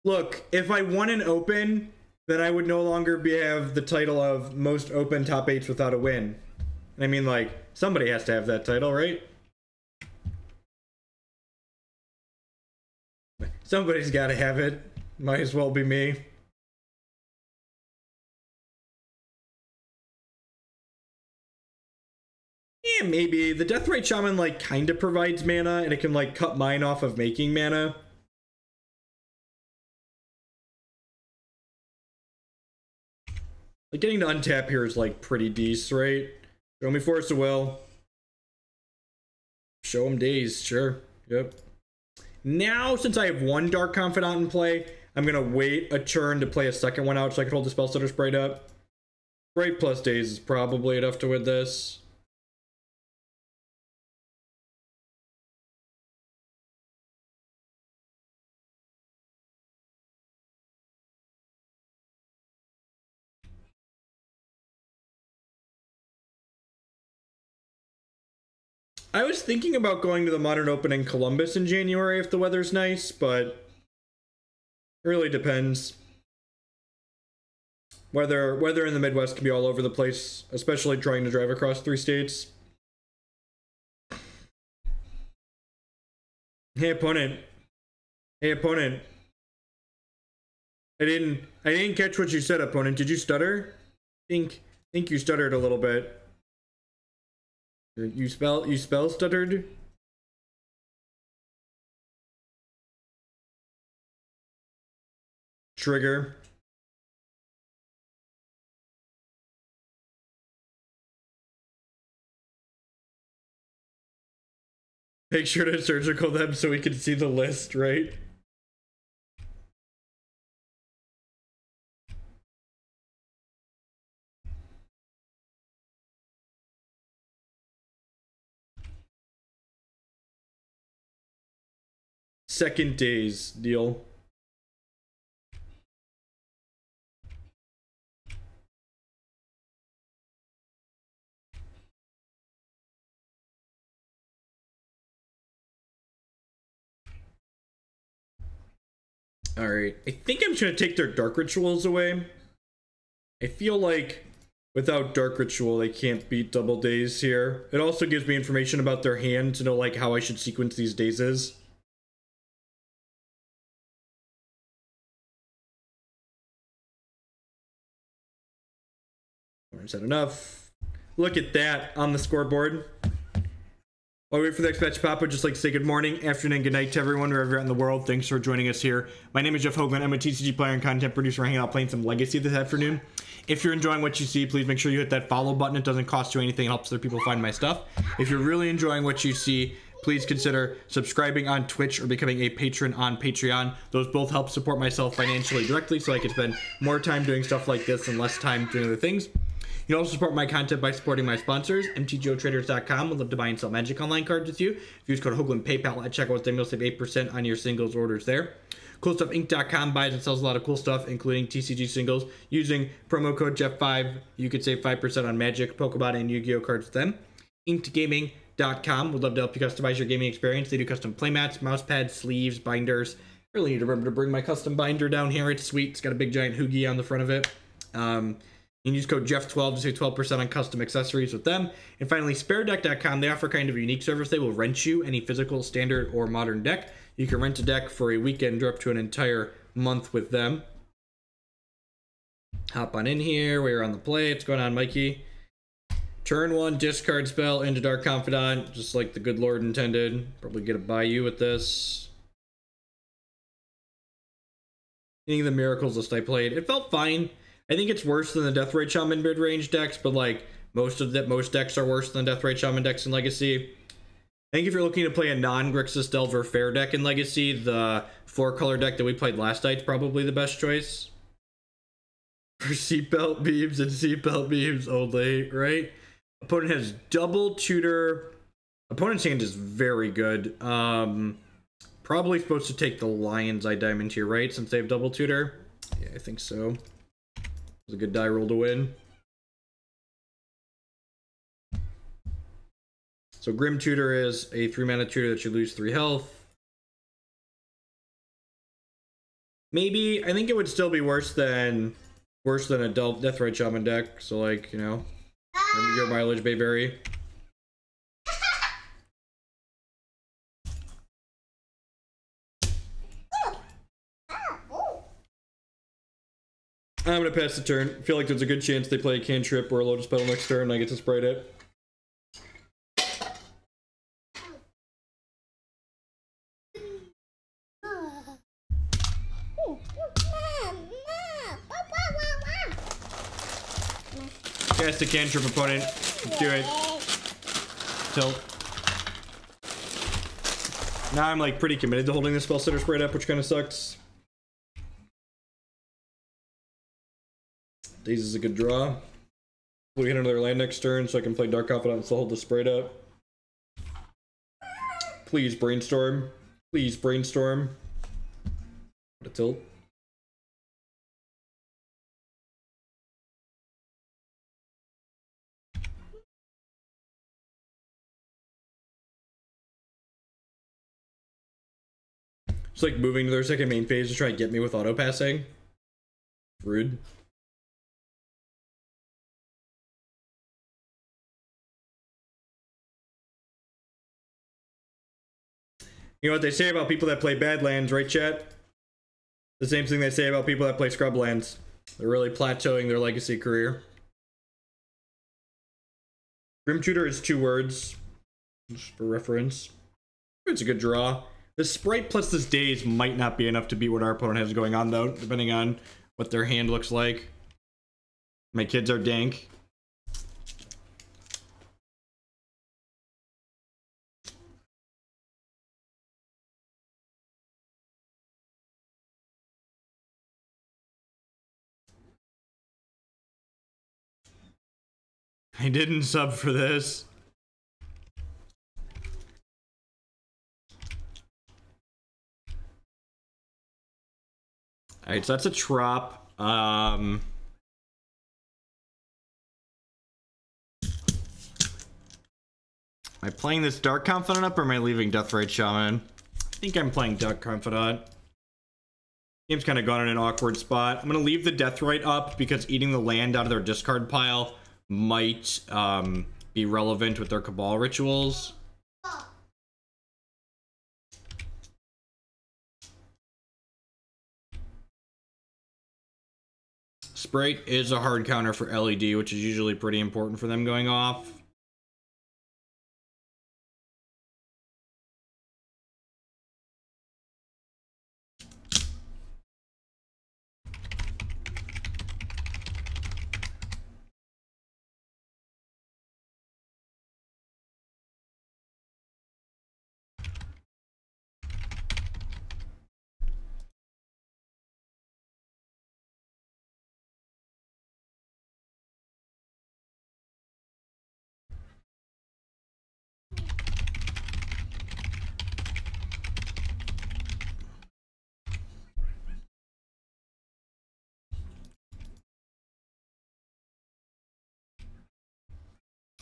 Look, if I won an open, then I would no longer have the title of most open top 8s without a win. I mean, like, somebody has to have that title, right? Somebody's got to have it. Might as well be me. Yeah, maybe. The Death Rate Shaman, like, kind of provides mana, and it can, like, cut mine off of making mana. Like, getting to untap here is, like, pretty decent, right? Show me Force of Will. Show him Daze, sure. Yep. Now, since I have 1 Dark Confidant in play, I'm going to wait a turn to play a second one out so I can hold the Spell Stutter Sprite up. Sprite plus Daze is probably enough to win this. I was thinking about going to the Modern Open in Columbus in January if the weather's nice, but it really depends. Weather in the Midwest can be all over the place, especially trying to drive across 3 states. Hey opponent. Hey opponent. I didn't catch what you said, opponent. Did you stutter? Think you stuttered a little bit. You spell stuttered? Trigger. Make sure to surgical them so we can see the list, right? Second days deal. Alright, I think I'm just gonna take their dark rituals away. I feel like without dark ritual they can't beat double days here. It also gives me information about their hand to know like how I should sequence these days. Is that enough? Look at that on the scoreboard. While we wait for the next match to pop, I'd just like to say good morning, afternoon, good night to everyone wherever you're at in the world. Thanks for joining us here. My name is Jeff Hoagland. I'm a TCG player and content producer hanging out playing some Legacy this afternoon. If you're enjoying what you see, please make sure you hit that follow button. It doesn't cost you anything. It helps other people find my stuff. If you're really enjoying what you see, please consider subscribing on Twitch or becoming a patron on Patreon. Those both help support myself financially directly so I can spend more time doing stuff like this and less time doing other things. You can also support my content by supporting my sponsors. mtgotraders.com would love to buy and sell Magic Online cards with you. If you use code Hoagland PayPal at checkout, then you'll save 8% on your singles orders there. CoolStuffInc.com buys and sells a lot of cool stuff, including TCG singles. Using promo code Jeff5, you could save 5% on Magic, Pokemon, and Yu-Gi-Oh cards with them. InkedGaming.com would love to help you customize your gaming experience. They do custom playmats, mouse pads, sleeves, binders. I really need to remember to bring my custom binder down here. It's sweet. It's got a big giant Hoogie on the front of it. You can use code Jeff12 to save 12% on custom accessories with them. And finally, SpareDeck.com. They offer kind of a unique service. They will rent you any physical, standard, or modern deck. You can rent a deck for a weekend or up to an entire month with them. Hop on in here. We're on the play. What's going on, Mikey? Turn 1, discard spell into Dark Confidant, just like the good Lord intended. Probably get a Bayou with this. Any of the Miracles list I played, it felt fine. I think it's worse than the Deathrite Shaman mid-range decks, but like most decks are worse than Deathrite Shaman decks in Legacy. I think if you're looking to play a non-Grixis Delver Fair deck in Legacy, the 4-color deck that we played last night's probably the best choice. For seatbelt beams and seatbelt beams only, right? Opponent has double tutor. Opponent's hand is very good. Probably supposed to take the Lion's Eye Diamond here, right? Since they have double tutor. Yeah, I think so. It was a good die roll to win. So Grim Tutor is a 3-mana tutor that you lose 3 health. Maybe, I think it would still be worse than a Deathrite Shaman deck. So like, you know, your mileage may vary. I'm gonna pass the turn. I feel like there's a good chance they play a cantrip or a Lotus Petal next turn and I get to Sprite it. Cast a cantrip, opponent. Let's do it. Tilt. Now I'm like pretty committed to holding this spell sitter Sprite up, which kind of sucks. Daze is a good draw. We hit another land next turn so I can play Dark Confidant and still hold the Sprite up. Please brainstorm. Please brainstorm. What a tilt. It's like moving to their second main phase to try and get me with auto passing. Rude. You know what they say about people that play Badlands, right, chat? The same thing they say about people that play Scrublands. They're really plateauing their legacy career. Grim Tutor is 2 words, just for reference. It's a good draw. This Sprite plus this Daze might not be enough to beat what our opponent has going on, though, depending on what their hand looks like. My kids are dank. I didn't sub for this. Alright, so that's a trop. Am I playing this Dark Confidant up or am I leaving Deathrite Shaman? I think I'm playing Dark Confidant. Game's kind of gone in an awkward spot. I'm going to leave the Deathrite up because eating the land out of their discard pile might be relevant with their Cabal rituals. Sprite is a hard counter for LED, which is usually pretty important for them going off.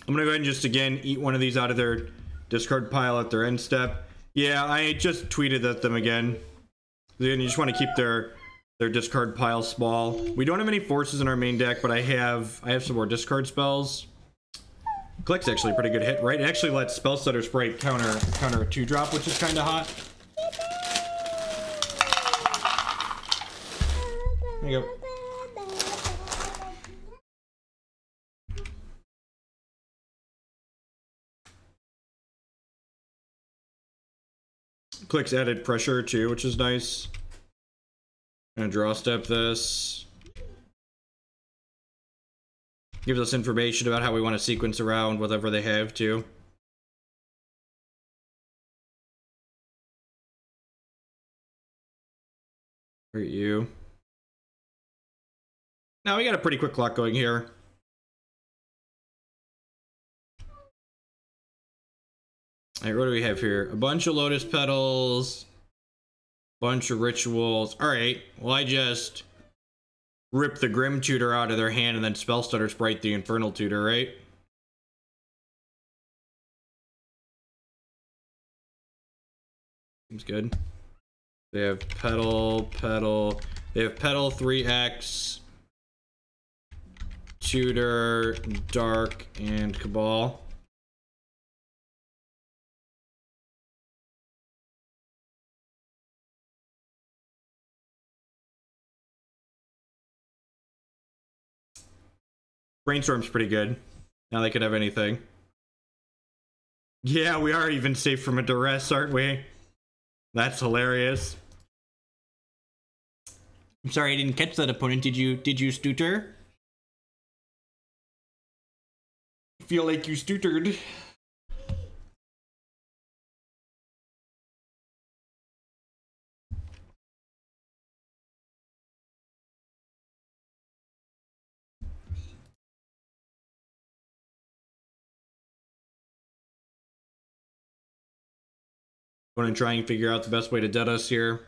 I'm gonna go ahead and just again eat one of these out of their discard pile at their end step. Yeah, I just tweeted at them again. Again, you just want to keep their discard pile small. We don't have any forces in our main deck, but I have some more discard spells. Click's actually a pretty good hit, right? It actually lets Spellstutter Sprite counter a 2-drop, which is kind of hot. There you go. Click's added pressure too, which is nice. Gonna draw step this. Gives us information about how we want to sequence around whatever they have too. Look at you. Now we got a pretty quick clock going here. Alright, what do we have here? A bunch of Lotus Petals. Bunch of Rituals. Alright, well I just rip the Grim Tutor out of their hand and then Spellstutter Sprite the Infernal Tutor, right? Seems good. They have Petal. They have Petal 3X. Tutor, Dark, and Cabal. Brainstorm's pretty good. Now they could have anything. Yeah, we are even safe from a duress, aren't we? That's hilarious. I'm sorry, I didn't catch that, opponent. Did you stutter? Feel like you stuttered. Want to try and figure out the best way to dead us here.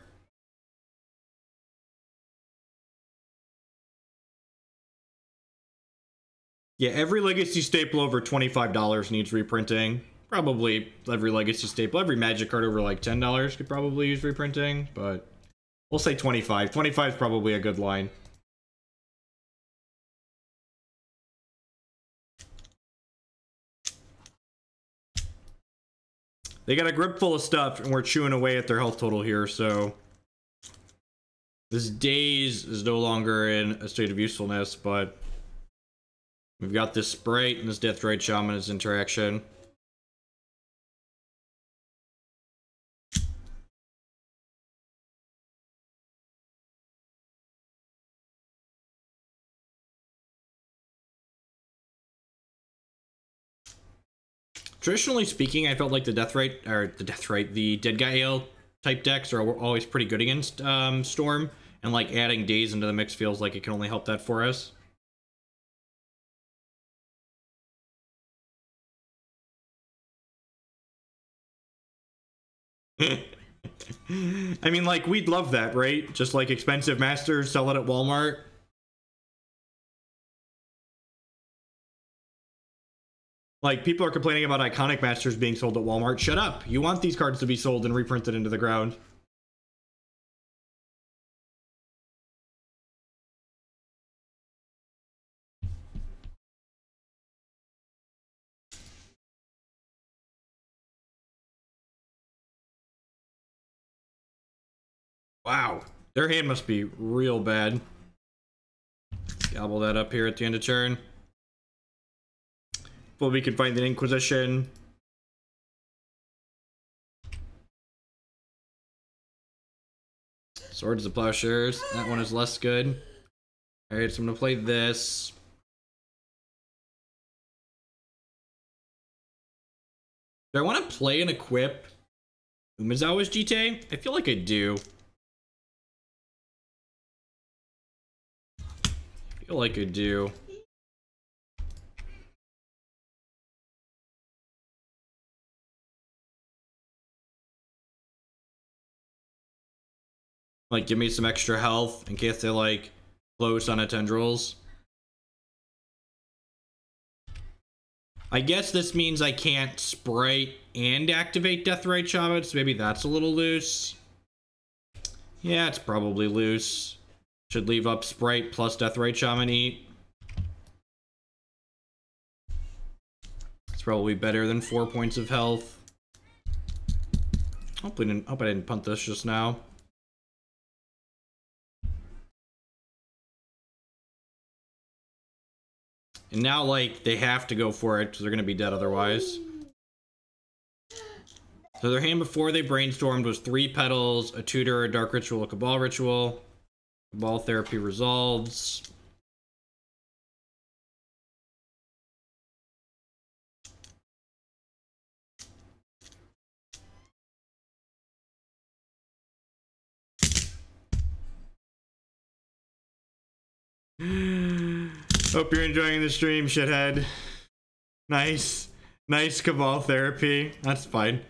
Yeah, every legacy staple over $25 needs reprinting. probably every legacy staple, every magic card over like $10 could probably use reprinting, but we'll say 25. 25 is probably a good line. They got a grip full of stuff, and we're chewing away at their health total here, so this Daze is no longer in a state of usefulness, but we've got this Sprite and this Deathrite Shaman as interaction. Traditionally speaking, I felt like the Deadguy Ale type decks are always pretty good against Storm, and like adding Daze into the mix feels like it can only help that for us. I mean, like, we'd love that, right? Just like expensive masters, sell it at Walmart. Like, people are complaining about iconic masters being sold at Walmart. Shut up. You want these cards to be sold and reprinted into the ground. Wow. Their hand must be real bad. Gobble that up here at the end of turn. Well, we can find the Inquisition. Swords of Plowshares. That one is less good. Alright, so I'm gonna play this. Do I want to play and equip Umezawa's GTA? I feel like I do. I feel like I do. Like, give me some extra health in case they, like, close on a tendrils. I guess this means I can't Sprite and activate Deathrite Shaman, so maybe that's a little loose. Yeah, it's probably loose. Should leave up Sprite plus Deathrite Shaman eat. It's probably better than 4 points of health. Hope I didn't punt this just now. And now, like, they have to go for it because they're going to be dead otherwise. So their hand before they brainstormed was 3 petals, a tutor, a dark ritual, a cabal ritual. Cabal therapy resolves. Hope you're enjoying the stream, shithead. Nice. Nice cabal therapy. That's fine.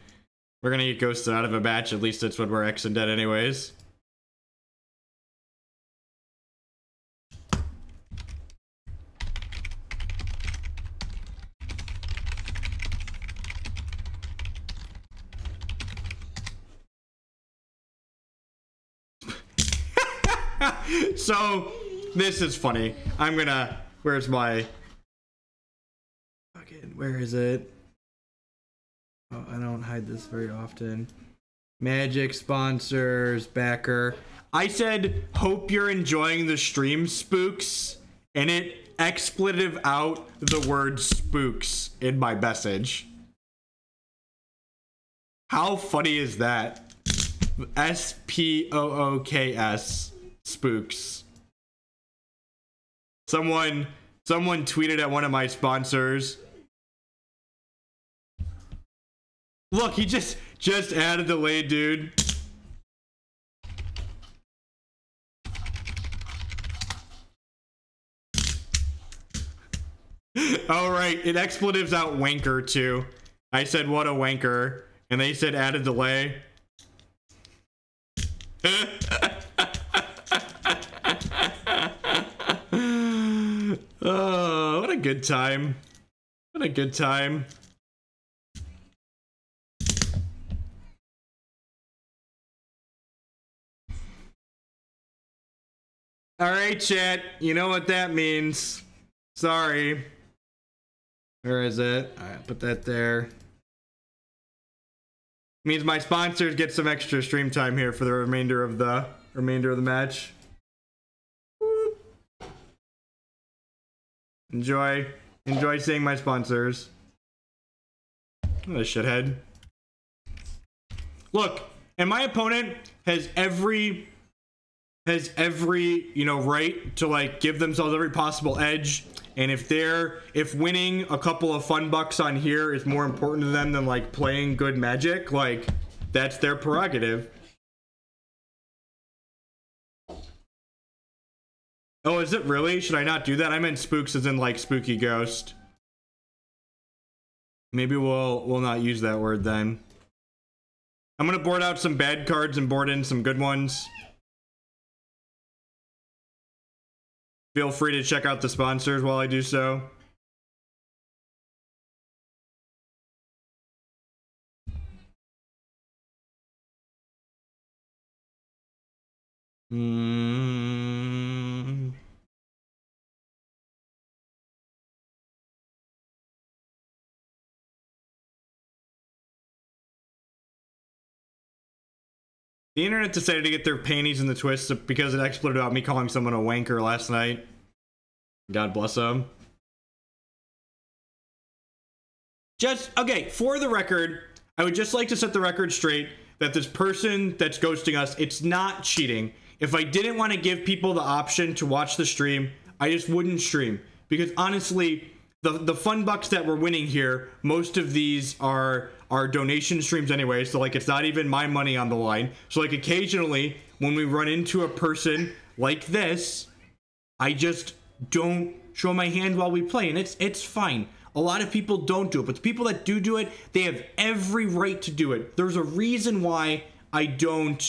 We're gonna get ghosted out of a batch. At least it's when we're X and dead anyways. So, this is funny. I'm gonna... Where's my... Fucking... Where is it? Oh, I don't hide this very often. Magic sponsors, backer. I said, hope you're enjoying the stream, spooks. And it expletive out the word spooks in my message. How funny is that? S-P-O-O-K-S. Spooks. Someone tweeted at one of my sponsors. Look, he just added the lay, dude. All right, it expletives out wanker too. I said what a wanker, and they said added delay. Oh, what a good time. What a good time. All right, chat. You know what that means. Sorry. Where is it? All right, put that there. Means my sponsors get some extra stream time here for the remainder of the match. Enjoy seeing my sponsors. What a shithead. Look, and my opponent has every right to like give themselves every possible edge, and if winning a couple of fun bucks on here is more important to them than like playing good Magic, like that's their prerogative. Oh, is it really? Should I not do that? I meant spooks as in like spooky ghost. Maybe we'll not use that word then. I'm gonna board out some bad cards and board in some good ones. Feel free to check out the sponsors while I do so. The internet decided to get their panties in the twist because it exploded about me calling someone a wanker last night. God bless them. Okay, for the record, I would just like to set the record straight that this person that's ghosting us, it's not cheating. If I didn't want to give people the option to watch the stream, I just wouldn't stream. Because honestly, the fun bucks that we're winning here, most of these are donation streams anyway, so like it's not even my money on the line. So like occasionally when we run into a person like this, I just don't show my hand while we play, and it's fine. A lot of people don't do it, but the people that do it, they have every right to do it. There's a reason why I don't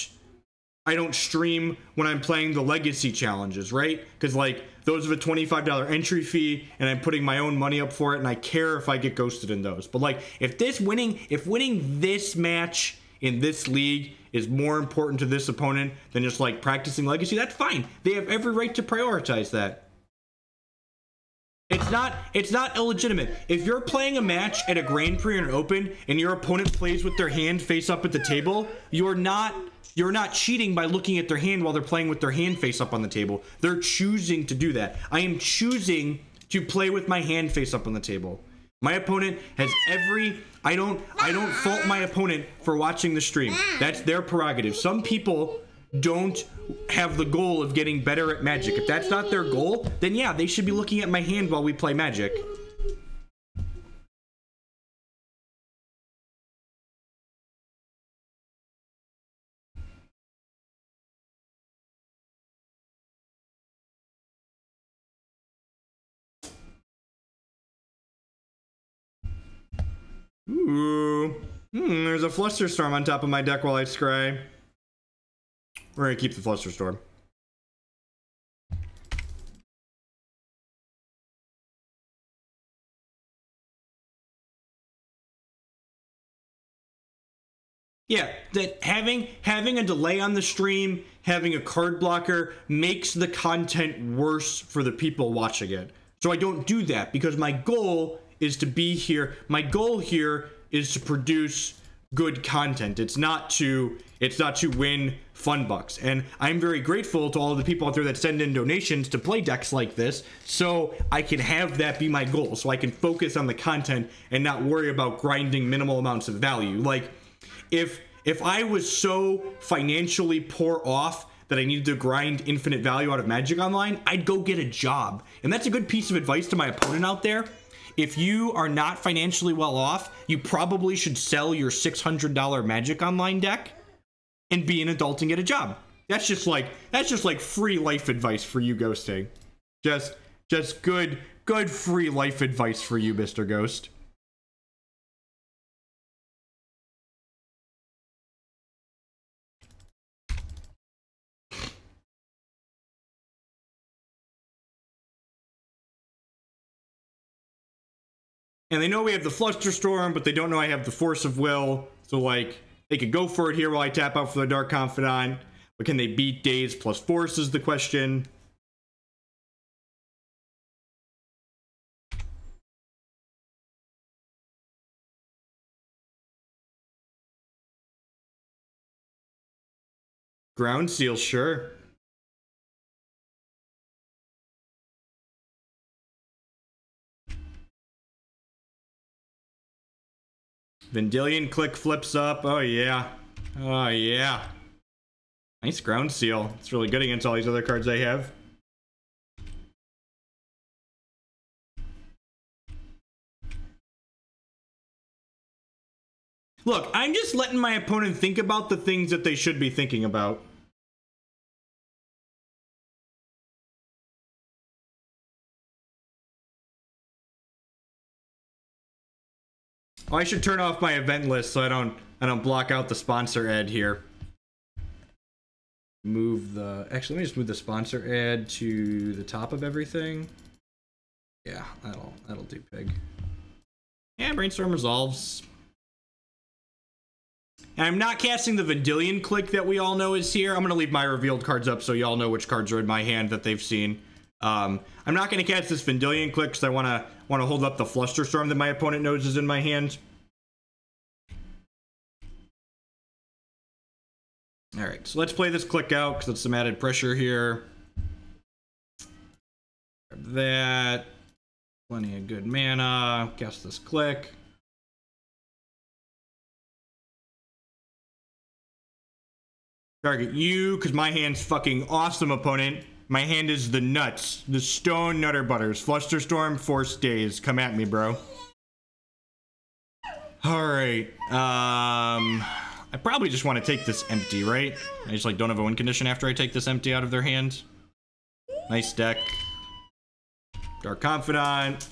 stream when I'm playing the legacy challenges, right? Because like those have a $25 entry fee, and I'm putting my own money up for it, and I care if I get ghosted in those. But like if winning this match in this league is more important to this opponent than just like practicing legacy, that's fine. They have every right to prioritize that. It's not illegitimate. If you're playing a match at a Grand Prix or an Open and your opponent plays with their hand face up at the table, you're not cheating by looking at their hand while they're playing with their hand face up on the table. They're choosing to do that. I am choosing to play with my hand face up on the table. My opponent has I don't fault my opponent for watching the stream. That's their prerogative. Some people don't have the goal of getting better at Magic. If that's not their goal, then yeah, they should be looking at my hand while we play Magic. Ooh. There's a Flusterstorm on top of my deck while I scry. We're gonna keep the Flusterstorm. Yeah, that having a delay on the stream, having a card blocker makes the content worse for the people watching it. So I don't do that because my goal is to be here. My goal here is to produce good content. It's not to win fun bucks. And I'm very grateful to all of the people out there that send in donations to play decks like this, so I can have that be my goal, so I can focus on the content and not worry about grinding minimal amounts of value. Like if I was so financially poor off that I needed to grind infinite value out of Magic Online, I'd go get a job. And that's a good piece of advice to my opponent out there. If you are not financially well off, you probably should sell your $600 Magic Online deck and be an adult and get a job. That's just like free life advice for you, Ghosting. Just good free life advice for you, Mr. Ghost. And they know we have the Flusterstorm, but they don't know I have the Force of Will. So, like, they could go for it here while I tap out for the Dark Confidant. But can they beat Daze plus Force is the question. Ground seal, sure. Vendilion Click flips up. Oh, yeah. Oh, yeah. Nice ground seal. It's really good against all these other cards I have. Look, I'm just letting my opponent think about the things that they should be thinking about. Oh, I should turn off my event list so I don't block out the sponsor ad here. Move the... Actually, let me just move the sponsor ad to the top of everything. Yeah, that'll do, pig. Yeah, Brainstorm resolves. And I'm not casting the Vendilion Click that we all know is here. I'm gonna leave my revealed cards up so y'all know which cards are in my hand that they've seen. I'm not gonna cast this Vendilion Click because I wanna hold up the Flusterstorm that my opponent knows is in my hand. Alright, so let's play this Click out because it's some added pressure here. Grab that. Plenty of good mana. Cast this Click. Target you, because my hand's fucking awesome, opponent. My hand is the nuts. The stone nutter butters. Flusterstorm, Force Days. Come at me, bro. Alright. I probably just want to take this empty, right? I just, like, don't have a win condition after I take this empty out of their hand. Nice deck. Dark Confidant.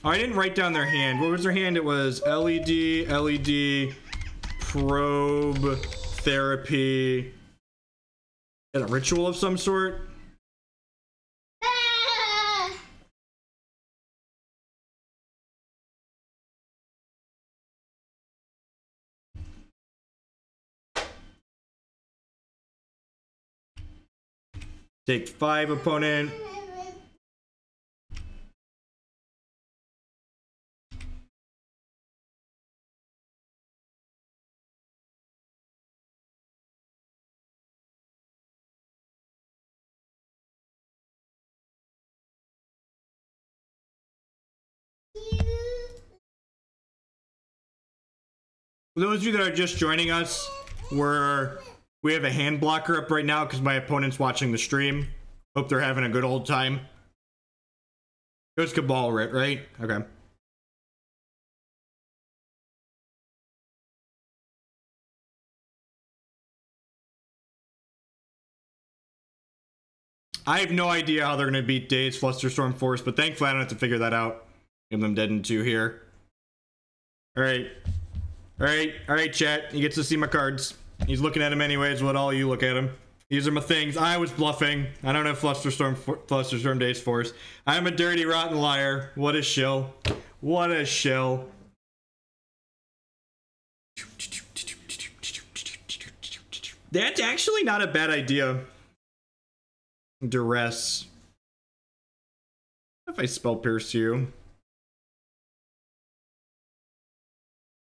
Oh, I didn't write down their hand. What was their hand? It was LED, LED, Probe, Therapy. Is that a ritual of some sort? Take 5, opponent. For those of you that are just joining us, we have a hand blocker up right now because my opponent's watching the stream. Hope they're having a good old time. It was Cabal Writ, right? Okay. I have no idea how they're going to beat Days, Flusterstorm, Force, but thankfully I don't have to figure that out. Give them dead in 2 here. Alright. Alright, chat. He gets to see my cards. He's looking at them anyways. Let all you look at them. These are my things. I was bluffing. I don't have Flusterstorm, Days, Force. I'm a dirty, rotten liar. What a shill. What a shill. That's actually not a bad idea. Duress. What if I spell pierce you?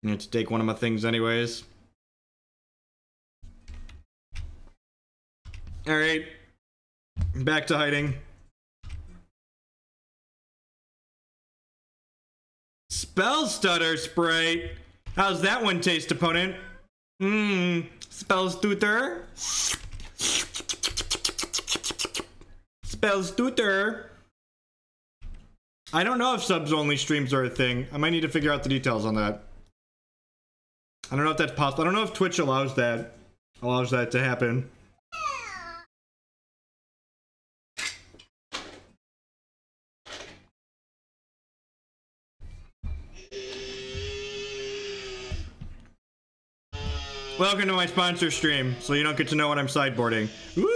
I need to take one of my things anyways. Alright. Back to hiding. Spell stutter, Sprite. How's that one taste, opponent? Spell stutter. Spell stutter. I don't know if subs only streams are a thing. I might need to figure out the details on that. I don't know if that's possible. I don't know if Twitch allows that to happen. Welcome to my sponsor stream, so you don't get to know when I'm sideboarding. Woo!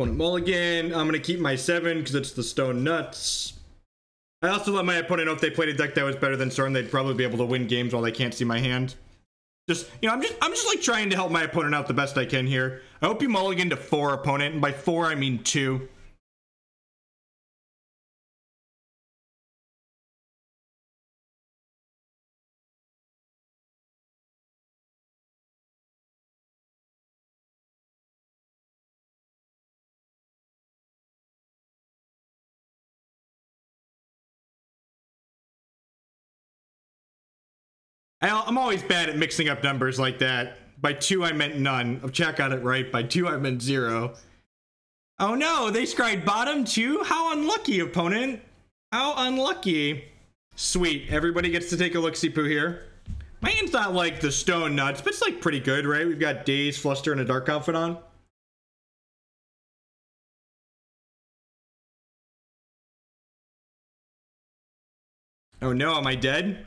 Opponent mulligan. I'm going to keep my 7 because it's the stone nuts. I also let my opponent know if they played a deck that was better than Storm, they'd probably be able to win games while they can't see my hand. Just, you know, I'm just like trying to help my opponent out the best I can here. I hope you mulligan to 4, opponent, and by 4 I mean 2. I'm always bad at mixing up numbers like that. By 2, I meant none. Jack got it right. By 2, I meant 0. Oh no, they scried bottom too? How unlucky, opponent. How unlucky. Sweet, everybody gets to take a look-see poo here. My hand's not like the stone nuts, but it's like pretty good, right? We've got Daze, Fluster, and a Dark Outfit on. Oh no, am I dead?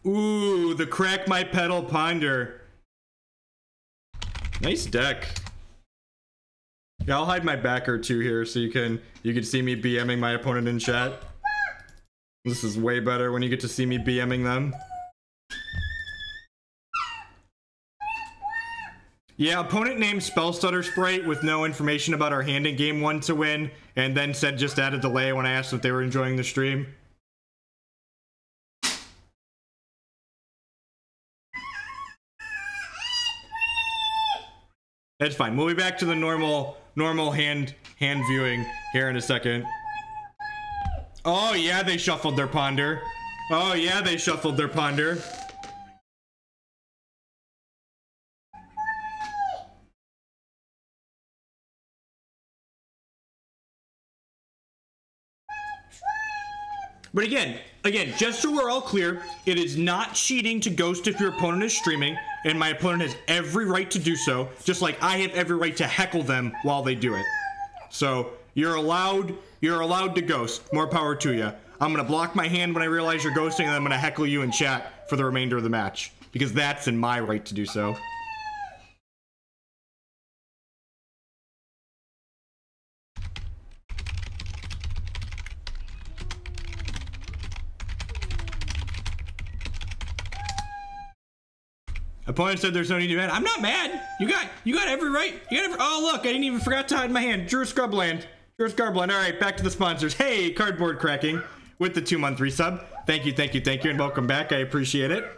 Ooh, the Crack My Pedal Ponder. Nice deck. Yeah, I'll hide my backer too here so you can see me BMing my opponent in chat. This is way better when you get to see me BMing them. Yeah, opponent named Spellstutter Sprite with no information about our hand in game 1 to win, and then said just add a delay when I asked if they were enjoying the stream. That's fine. We'll be back to the normal hand viewing here in a second. Oh yeah, they shuffled their ponder. Oh yeah, they shuffled their ponder. But again, just so we're all clear, it is not cheating to ghost if your opponent is streaming, and my opponent has every right to do so, just like I have every right to heckle them while they do it. So you're allowed to ghost. More power to you. I'm gonna block my hand when I realize you're ghosting, and I'm gonna heckle you in chat for the remainder of the match, because that's in my right to do so. Opponent said there's no need to be mad. I'm not mad. You got every right. Oh look, I didn't even forgot to hide my hand. Drew Scrubland. All right, back to the sponsors. Hey, Cardboard Cracking with the 2-month resub. Thank you, and welcome back. I appreciate it.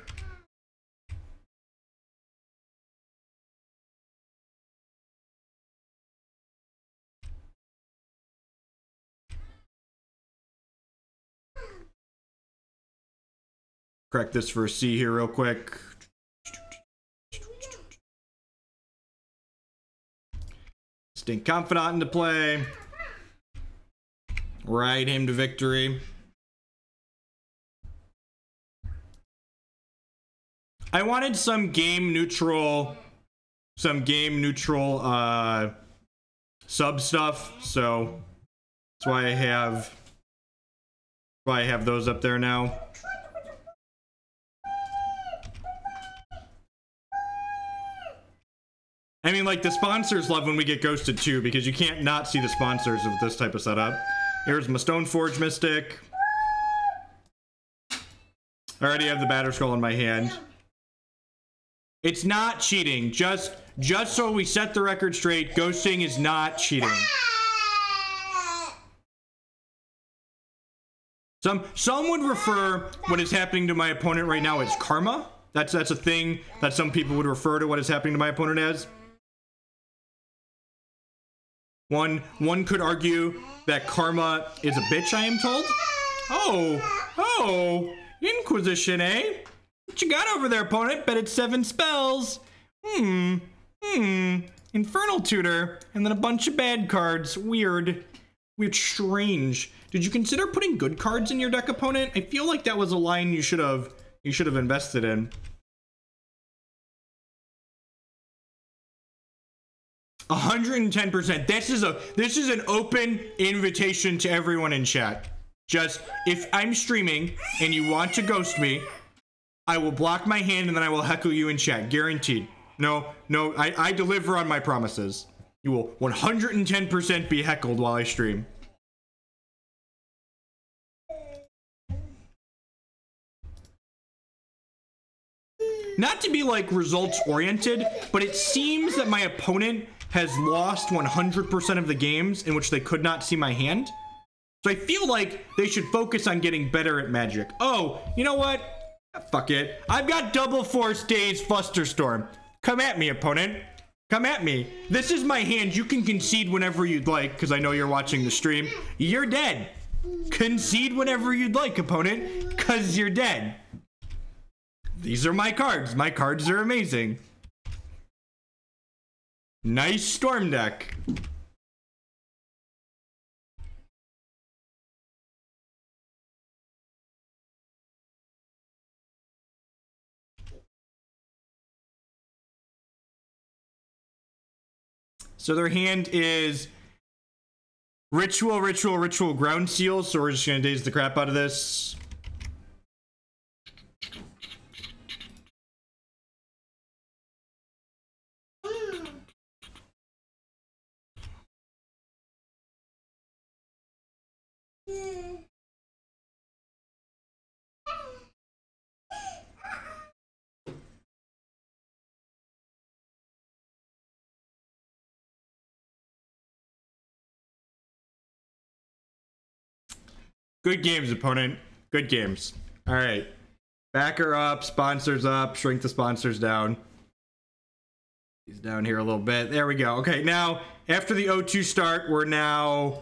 Crack this for a C here real quick. Stink Confidant into play. Ride him to victory. I wanted some game neutral sub stuff, so that's why I have those up there now. I mean, like, the sponsors love when we get ghosted too, because you can't not see the sponsors of this type of setup. Here's my Stoneforge Mystic. I already have the Batter Skull in my hand. It's not cheating. Just so we set the record straight, ghosting is not cheating. Some would refer what is happening to my opponent right now as karma. That's a thing that some people would refer to what is happening to my opponent as. One could argue that karma is a bitch, I am told. Oh, Inquisition, eh? What you got over there, opponent? Bet it's 7 spells. Infernal Tutor, and then a bunch of bad cards. Weird, strange. Did you consider putting good cards in your deck, opponent? I feel like that was a line you should have invested in. 110%. This is an open invitation to everyone in chat. Just, if I'm streaming and you want to ghost me, I will block my hand and then I will heckle you in chat. Guaranteed. No, I deliver on my promises. You will 110% be heckled while I stream. Not to be like results oriented, but it seems that my opponent has lost 100% of the games in which they could not see my hand. So I feel like they should focus on getting better at Magic. Oh, you know what? Fuck it. I've got Double Force Daze Flusterstorm. Come at me, opponent. Come at me. This is my hand. You can concede whenever you'd like, because I know you're watching the stream. You're dead. Concede whenever you'd like, opponent, because you're dead. These are my cards. My cards are amazing. Nice Storm deck. So their hand is Ritual, Ground Seal. So we're just going to daze the crap out of this. Good games, opponent. Good games. All right. Backer up, sponsors up, shrink the sponsors down. He's down here a little bit. There we go. Okay, now, after the 0-2 start, we're now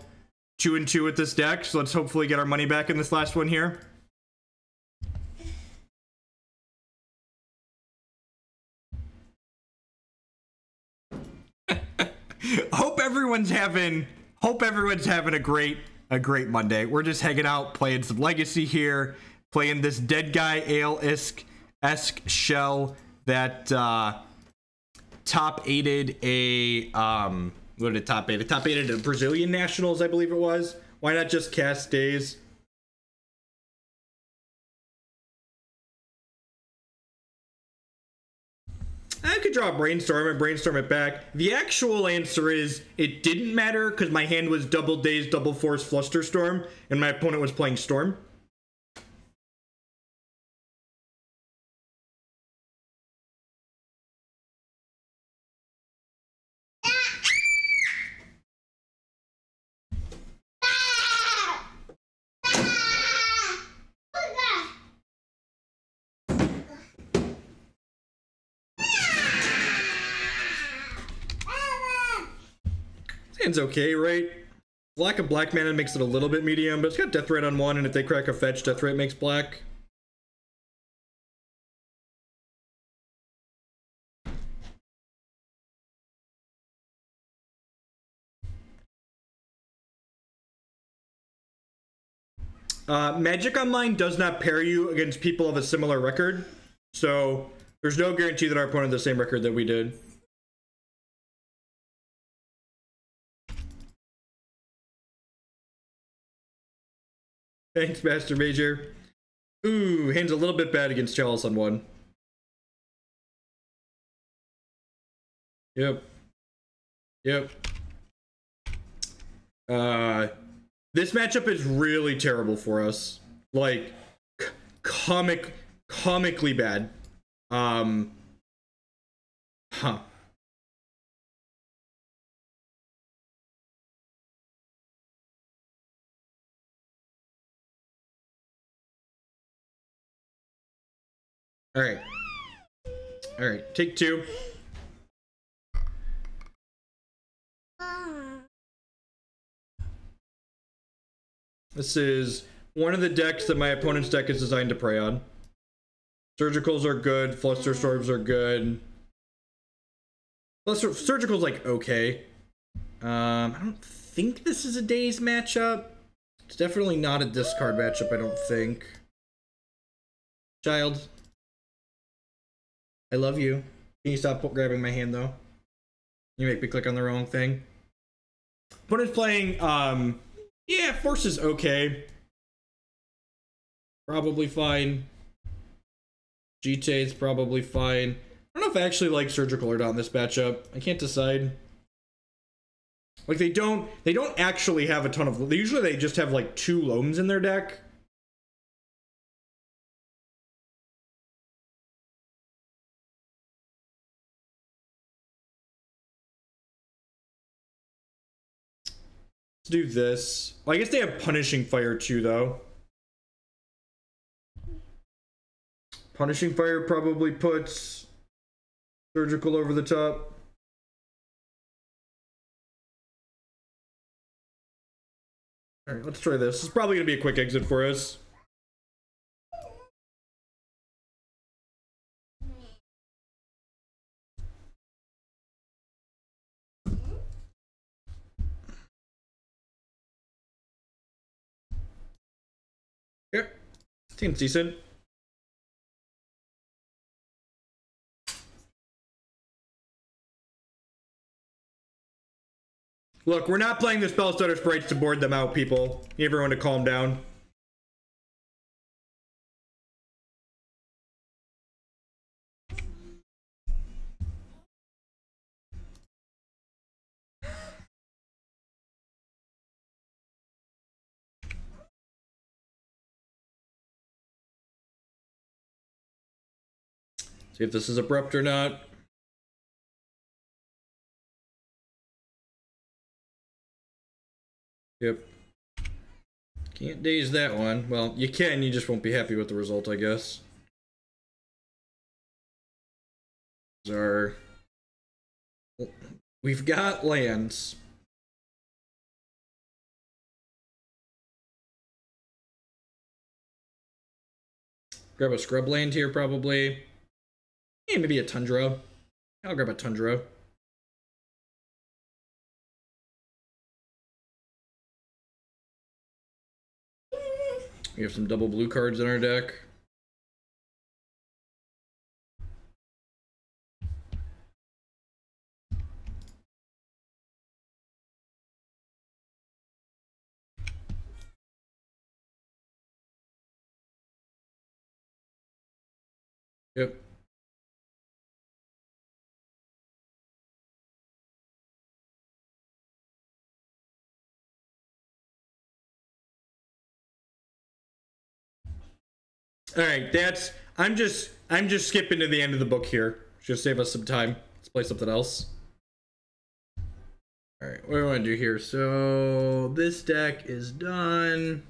2-2 with this deck. So let's hopefully get our money back in this last one here. Hope everyone's having a great Monday. We're just hanging out, playing some Legacy here, playing this Deadguy Ale-esque shell that top aided a what did it top aid? It top aided a Brazilian Nationals, I believe it was. Why not just cast Daze? I could draw a Brainstorm and Brainstorm it back. The actual answer is it didn't matter because my hand was Double Daze, Double Force, Flusterstorm, and my opponent was playing Storm. Hand's okay, right? Lack of black mana makes it a little bit medium, but it's got Death Rate on one, and if they crack a fetch, Death Rate makes black. Magic Online does not pair you against people of a similar record, so there's no guarantee that our opponent has the same record that we did. Thanks, Master Major. Ooh, hand's a little bit bad against Chalice on one. Yep. This matchup is really terrible for us. Like, comically bad. All right, take two. This is one of the decks that my opponent's deck is designed to prey on. Surgicals are good, Flusterstorms are good. Surgical's like okay. I don't think this is a Daze matchup. It's definitely not a discard matchup, I don't think. Child, I love you. Can you stop grabbing my hand though? You make me click on the wrong thing. Opponent's playing, yeah, Force is okay. Probably fine. GTA's probably fine. I don't know if I actually like Surgical or not in this matchup. I can't decide. Like, they don't actually have a ton of... Usually they just have, like, 2 loams in their deck. Let's do this. Well, I guess they have Punishing Fire, too, though. Punishing Fire probably puts Surgical over the top. All right, let's try this. This is probably going to be a quick exit for us. Yep. Seems decent. Look, we're not playing the Spellstutter Sprites to board them out, people. Need everyone to calm down. See if this is abrupt or not. Yep. Can't daze that one. Well, you can, you just won't be happy with the result, I guess. We've got lands. Grab a scrub land here, probably. Yeah, maybe a Tundra. I'll grab a Tundra. We have some double blue cards in our deck. Yep. All right, I'm just skipping to the end of the book here. Just save us some time. Let's play something else. All right, what do I want to do here? So this deck is done.